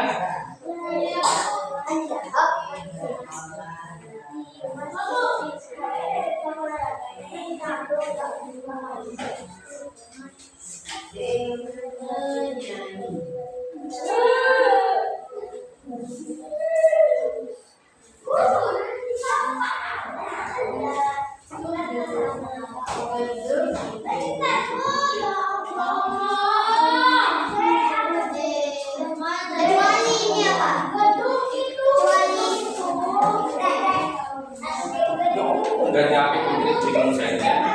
Udah nyampe bingung saya.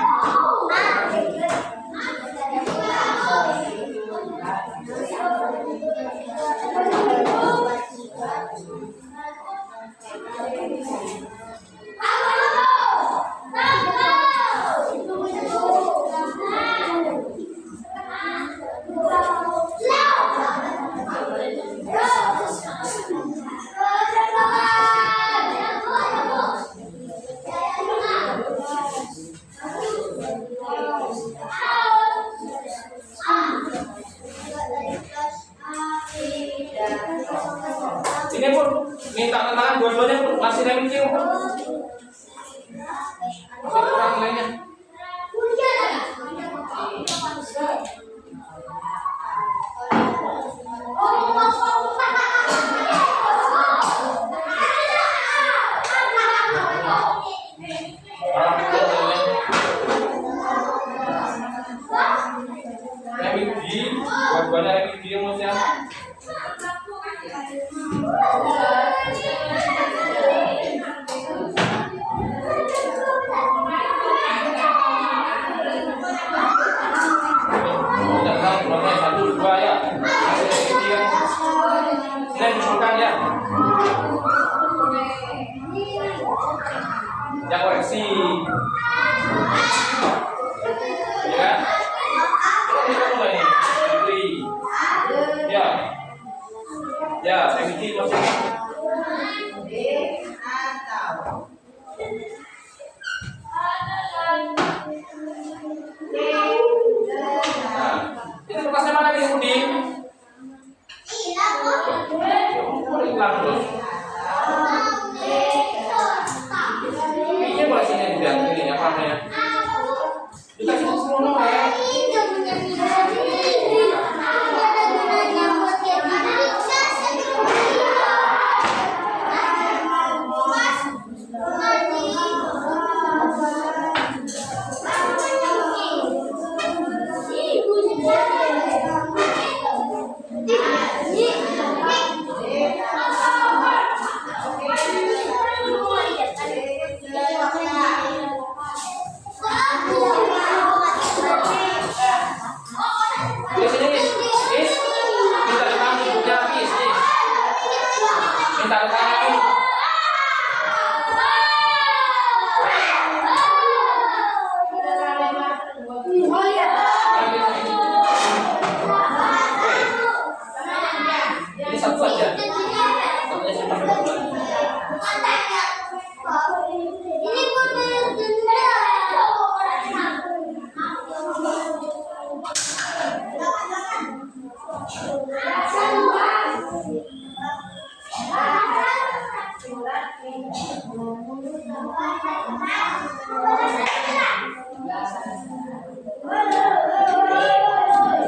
Ini pun minta tangan dua-duanya pun masih revisi pun. Masih kurang lainnya. Revisi, dua-duanya revisi yang masih ya koreksi ya ini kamu nggak ini ya saya bikin maksudnya itu kertasnya mana nih Udin? Hilang terus. Ini boleh sini diganti ini apa?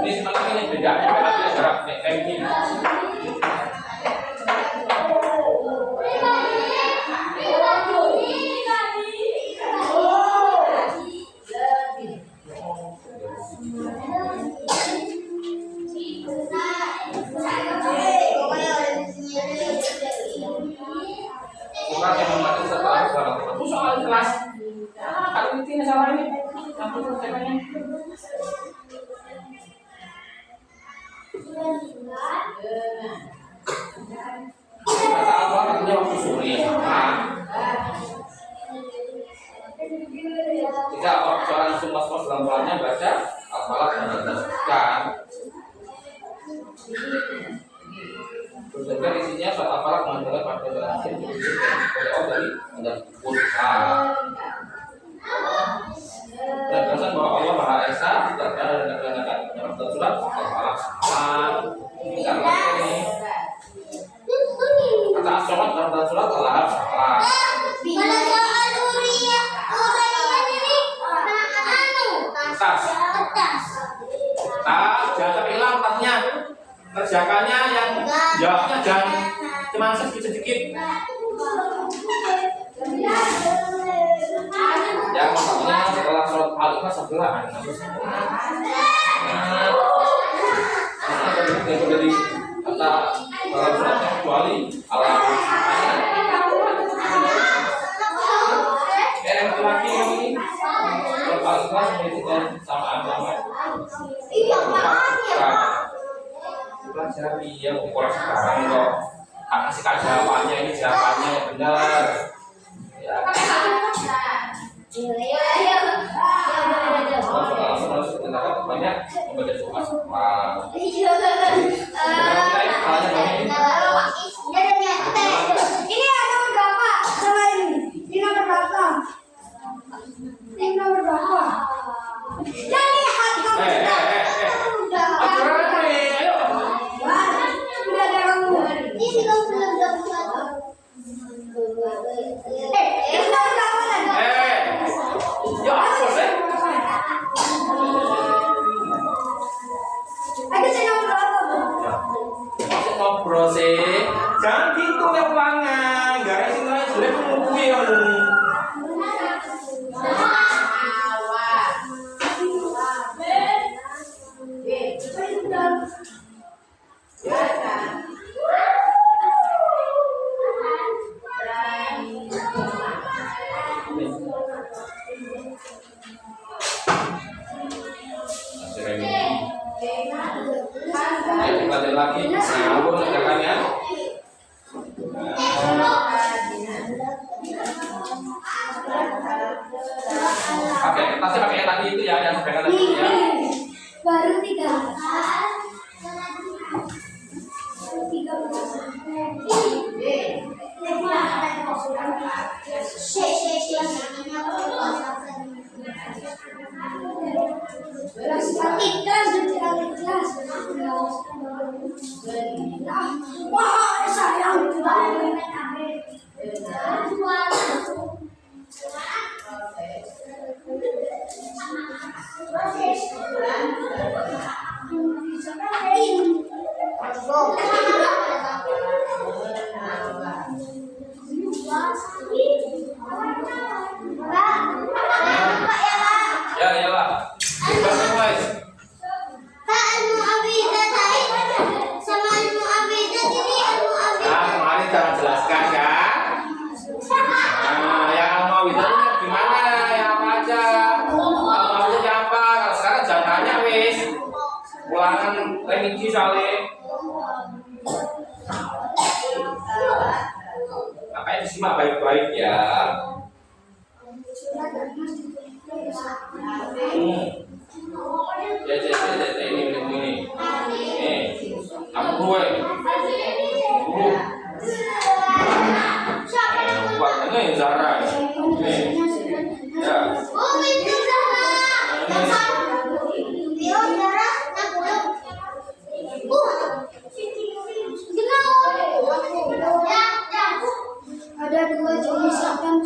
Ini sebenarnya ini bedanya kalau jarak kayak gini. Bukan yang membantu setelah itu soal kelas. Kalau ini salah ini, aku ceritanya. Kata apa katanya waktu sore. Jika orang langsung masuk dalam bulannya baca Al-Falaq dan An-Nas. Juga isinya surat Al-Falaq mengenai pada terakhir dari pulsa. Dan pesan bahwa Allah Maha Esa tidak ada dan negara dalam surat Al-Falaq. Karena ini kata as-somat dalam surat Al-Lahab. Tas, jangan hilang tasnya. Kerjakannya yang jawabnya jangan cuma sedikit-sedikit. Ya, maksudnya setelah sholat Al-Ikhlas sebelah. Itu jadi kata dalam suratnya kecuali yang laki ini Al-Ikhlas menjadikan sama agama. Pelajari yang ukuran sekarang kok kasih jawabannya ini jawabannya yang benar ya. Banyak membaca doa sama. Ini ada berapa sama ini? Ini nomor berapa? Ini nomor berapa? Dan lihat kamu. Ngobrol sih, jangan gitu yang ulangan, gak isi nilai jelek mengumpui kamu. Ayo kita lagi, ngawur kerjakannya. Pakai kertasnya pakai yang tadi itu ya, yang pegangan tadi ya. Baru 3. Wah, sayang Ya, iyalah. Mulai. Nah, kemarin jangan jelaskan kan? Nah, yang Al-Mawidah itu gimana? Yang apa aja? Al-Mawidah apa? Kalau sekarang jangan tanya wis. Ulangan remedi soalnya. Makanya disimak baik-baik ya. Ini. Aku gue. Buat ini Zara. Ya. Ada Ada dua jenis ikan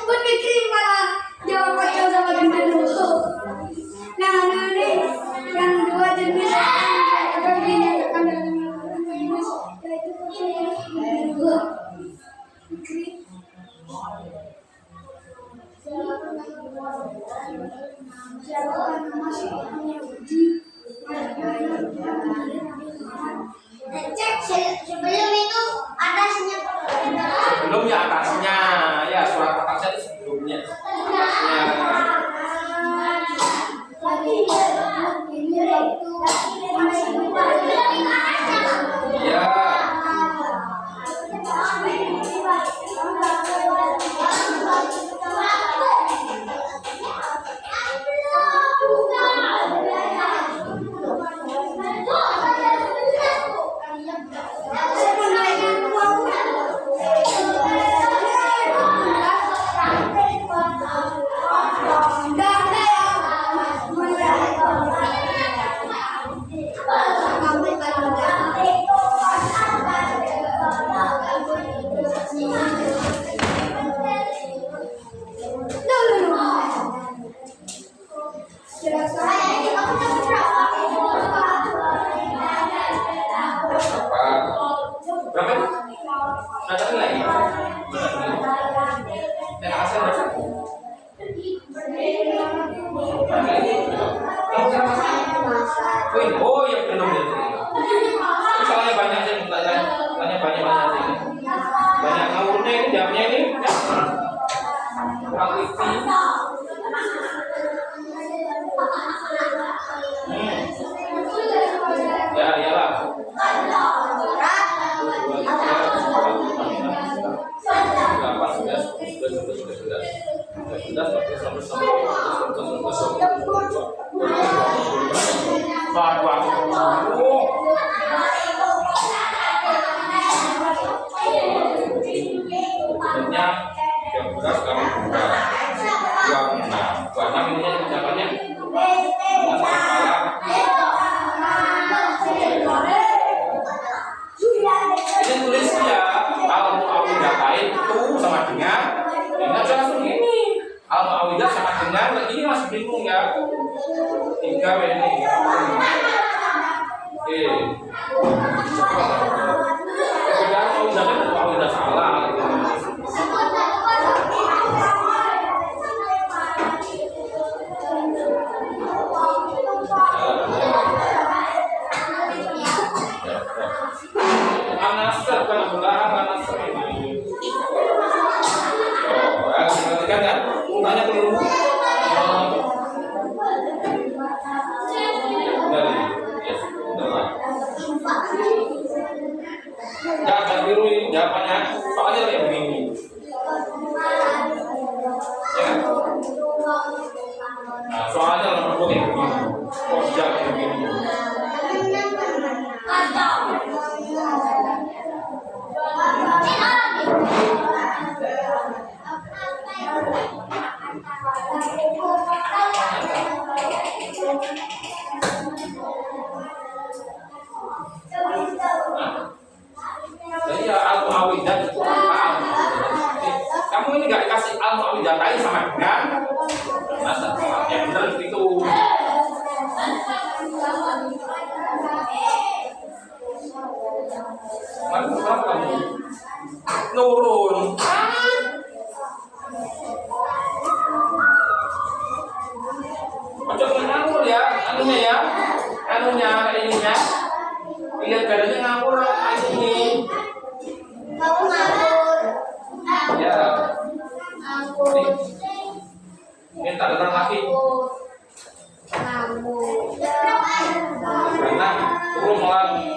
berpikir malah jawab kacau sama gendero. Nah, ini yang dua jenis ikan yang dinyatakan dalam jenis yaitu gendero. Siapa nama seorang Yahudi? Cek sebelum itu atasnya. Sebelumnya atasnya, ya surat atasnya itu sebelumnya. Atasnya. Ini waktu Ya. Berapa? Ada nilai? Dan asal berapa? Oh ya belum ya. Soalnya banyak sih, tanya banyak sih. Banyak ngawurnya ini, jamnya ini. Aktivitas. Ya, iyalah. Ini tulis ya, kalau aku datain itu sama dengan, ingat langsung ini. Al-Mu'awwidah sama dengan, ini masih bingung ya. 3 ini. Oke. Kemudian Al-Mu'awwidah salah. Anasir kan belakang anasir ini. Oh, ya, perhatikan kan? Tanya dulu. Jangan biru jawabannya, soalnya kayak begini. Ya. Nah, soalnya nomor putih begini. Oh, jangan begini. Jadi ya Al-Mu'awwidah itu apa? Kamu ini nggak dikasih Al-Mu'awwidah lain sama dengan masa yang benar itu. Mana berapa kamu? Nurun. Macam ngawur ya, anunya ininya. Lihat badannya ngawur ini. Kamu ngawur. Ya. Ngawur. Minta datang lagi. Ngawur. Karena turun lagi.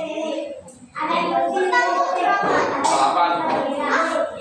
8.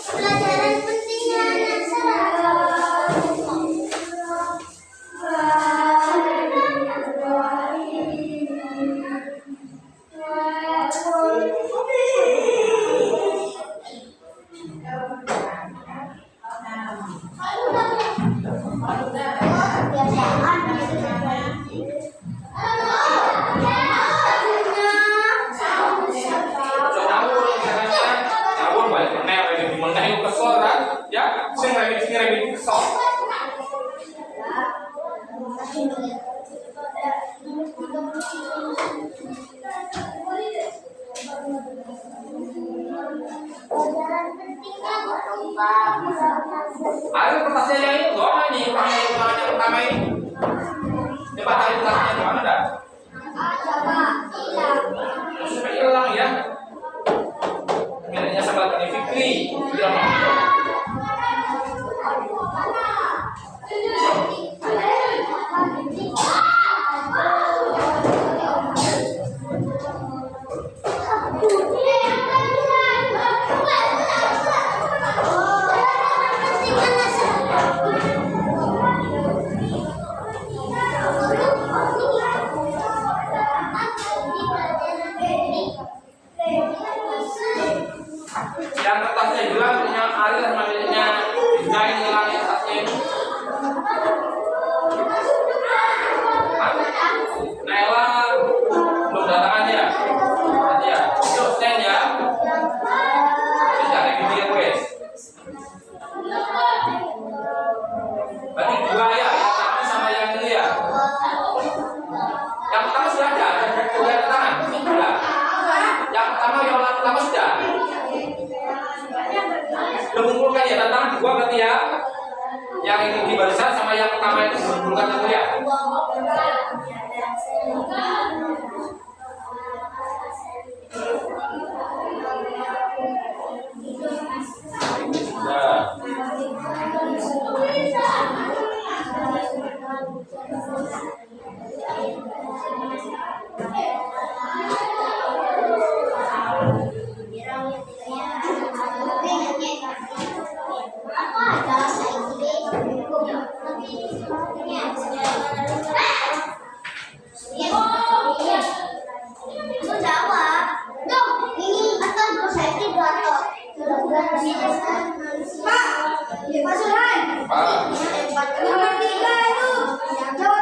Pelajaran pentingnya So ngawur caranya, ngawur balik meneh lagi meneh yuk kesel kan? Ya, sing remedi kesel. Pelajaran pentingnya lupa. Ada kertasnya yang itu doang ini, yang pertama ini. Coba cari kertasnya di mana dah? Sampai hilang ya. Miliknya sahabat ini Fikri. Hilang. Yang kertasnya hilang punya Ari sama miliknya Dina ini hilang ya kertasnya ini. Naila belum datangan ya? Nanti ya. Yuk stand ya. Tidak remedi ya guys. Berarti dua ya, yang satu sama yang ini ya. Yang pertama sudah ada dua tangan. Sudah. Yang pertama sudah. Belum mengumpulkan ya, tantangan dua berarti ya. Yang ini di barisan sama yang pertama itu mengumpulkan dulu ya. Sudah. Pak, Pak Sulhan, Pak. nomor 3 itu Jawa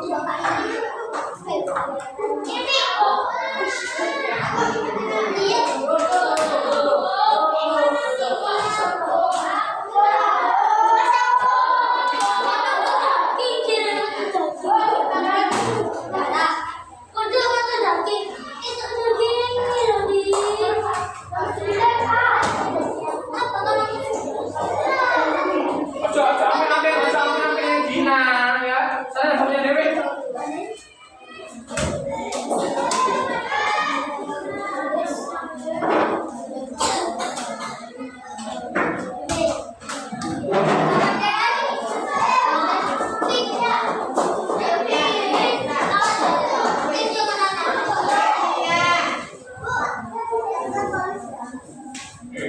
Ojo sampai Dina ya. Sana punya Dewi.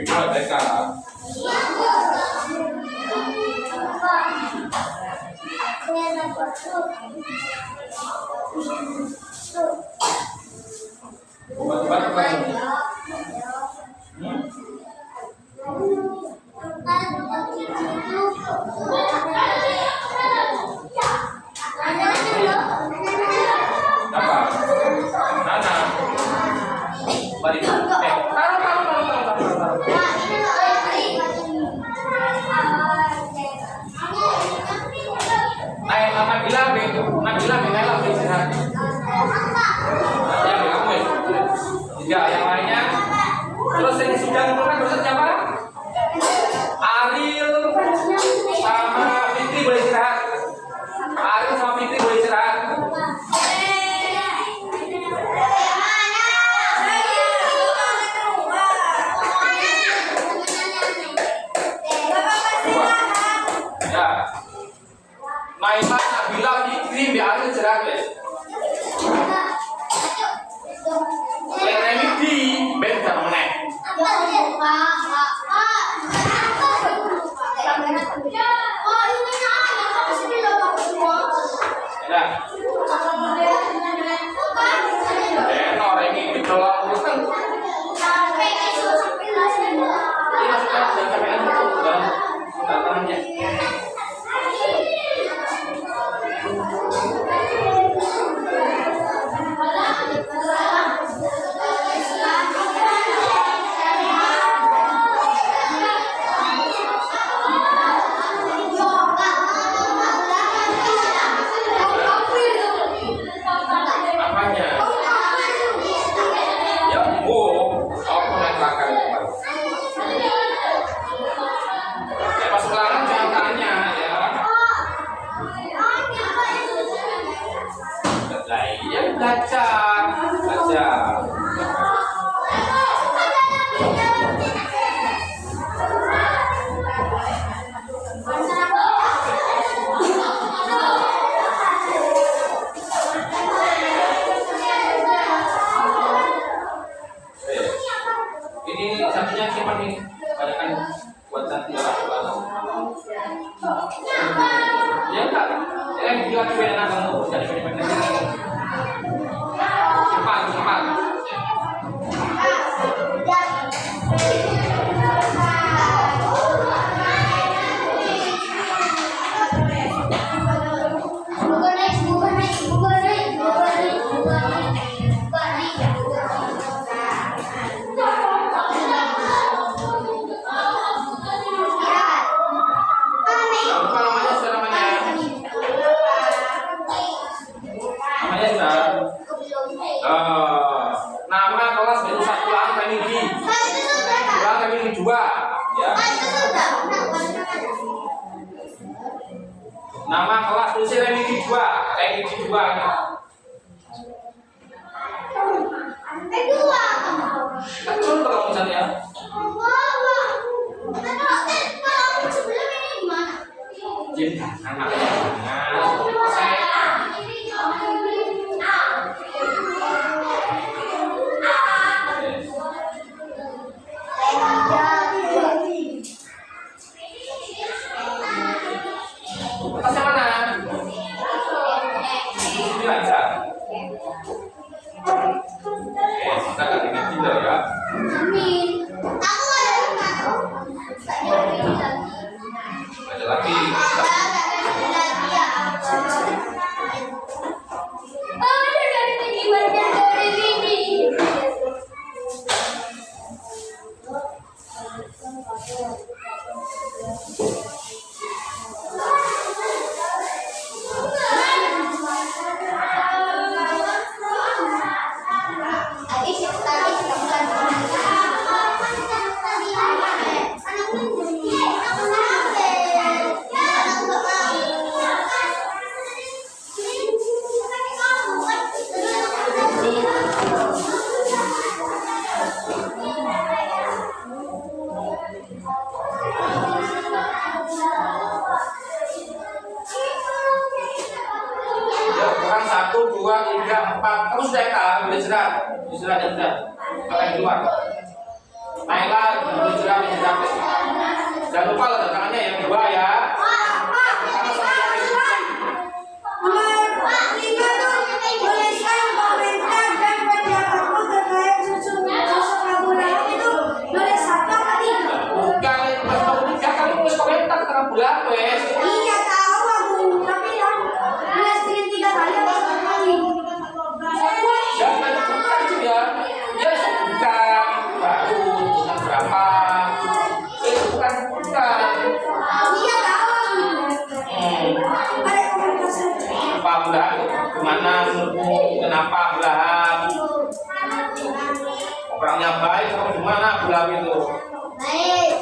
Buat TK. Ya, yang lainnya. Terus yang sidang itu kan dosen siapa? Ariel sama Fitri boleh istirahat. Ariel sama Fitri boleh istirahat. Ya. Maiman, Nabila, Fitri, biar Ariel istirahat, guys. Nama kelas besar pulang kami di pulang kami di 2 ya. Nama kelas tulis remedi 2 remedi 2 ya. Kan dulu kalau misalnya jadi anaknya tasnya mana? Ini aja. Kita kali ini tidak ya. Ada lagi. 1, 2, 3, 4. Kamu sudah kah? Boleh istirahat. Istirahat ya sudah. Makan di luar. Naiklah, boleh istirahat. Jangan lupa letak tangannya yang dua ya. Sama sama yang ini. Nomor 5 tuh tulisan komentar dan pendapatmu terkait susu Abu Lahab itu nulis 1 atau 3? Bukan, pas kamu nikah kamu nulis komentar tentang bulan wes. Iya tahu aku, tapi yang nulis 3 kali atau 1 kali? Jangan bukan itu ya. Ya bukan. Baru bukan berapa. Itu bukan. Iya tahu aku. Ada komentar saja. Apa bulan? Gimana menurutmu? Kenapa bulan? Orangnya baik, kamu gimana bulan itu? Baik.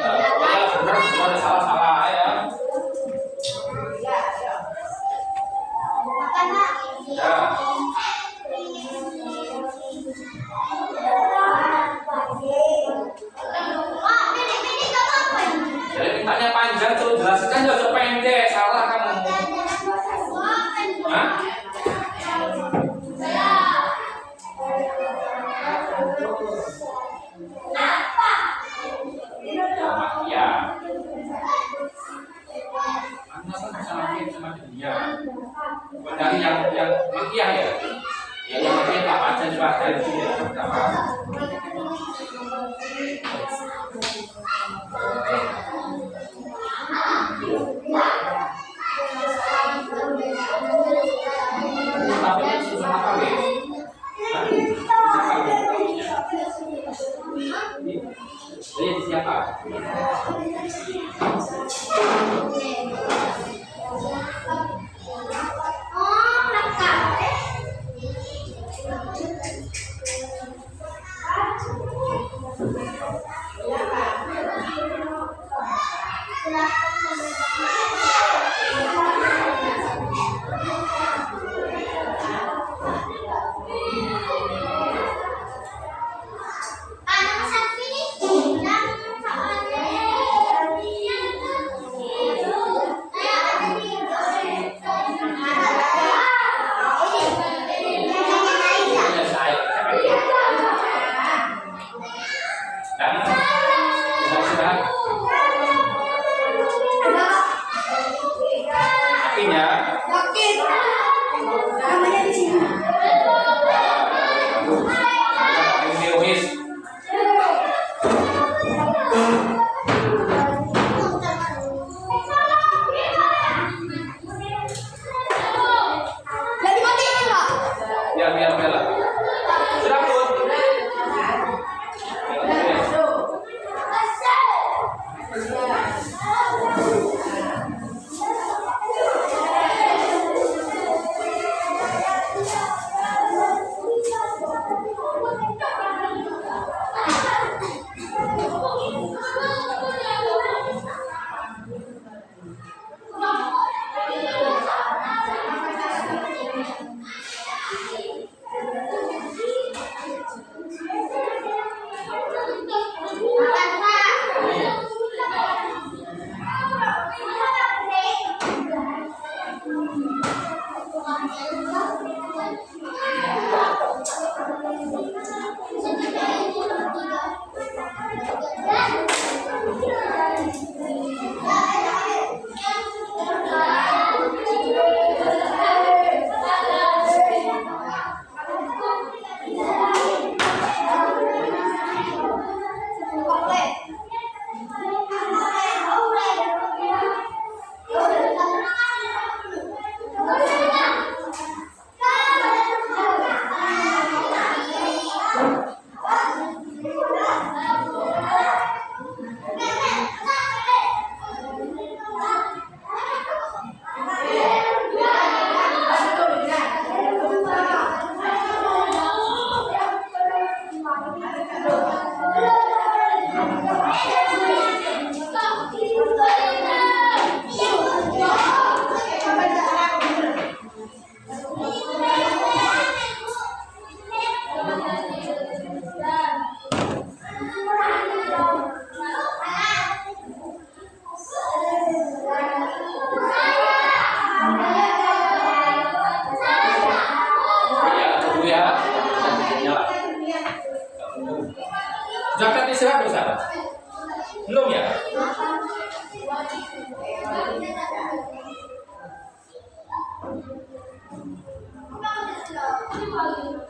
Ya benar, semua ada salah-salah ya. Makan, Pak. Ya. Wah, pendek-pendek gak apa-apa. Jadi mintanya panjang, terus jelaskan jangan pendek, salah kamu. Hah? Ya. Anda kan bisa makin sama dia. Bukan dari yang makiah ya. Ya yang makiah tak baca juga dari sini. Tak apa. Tapi kan susah apa weh? Hah? Jadi siapa? Oh, lengkap. Nomor 1 ini dan soalnya Punya saya. Dan bisa istirahat. Artinya Yakin. Namanya di sini. egois. Lagi mati ini Pak. Biar bela. Sudah pun. Zakat istirahat Ustaz? Belum ya?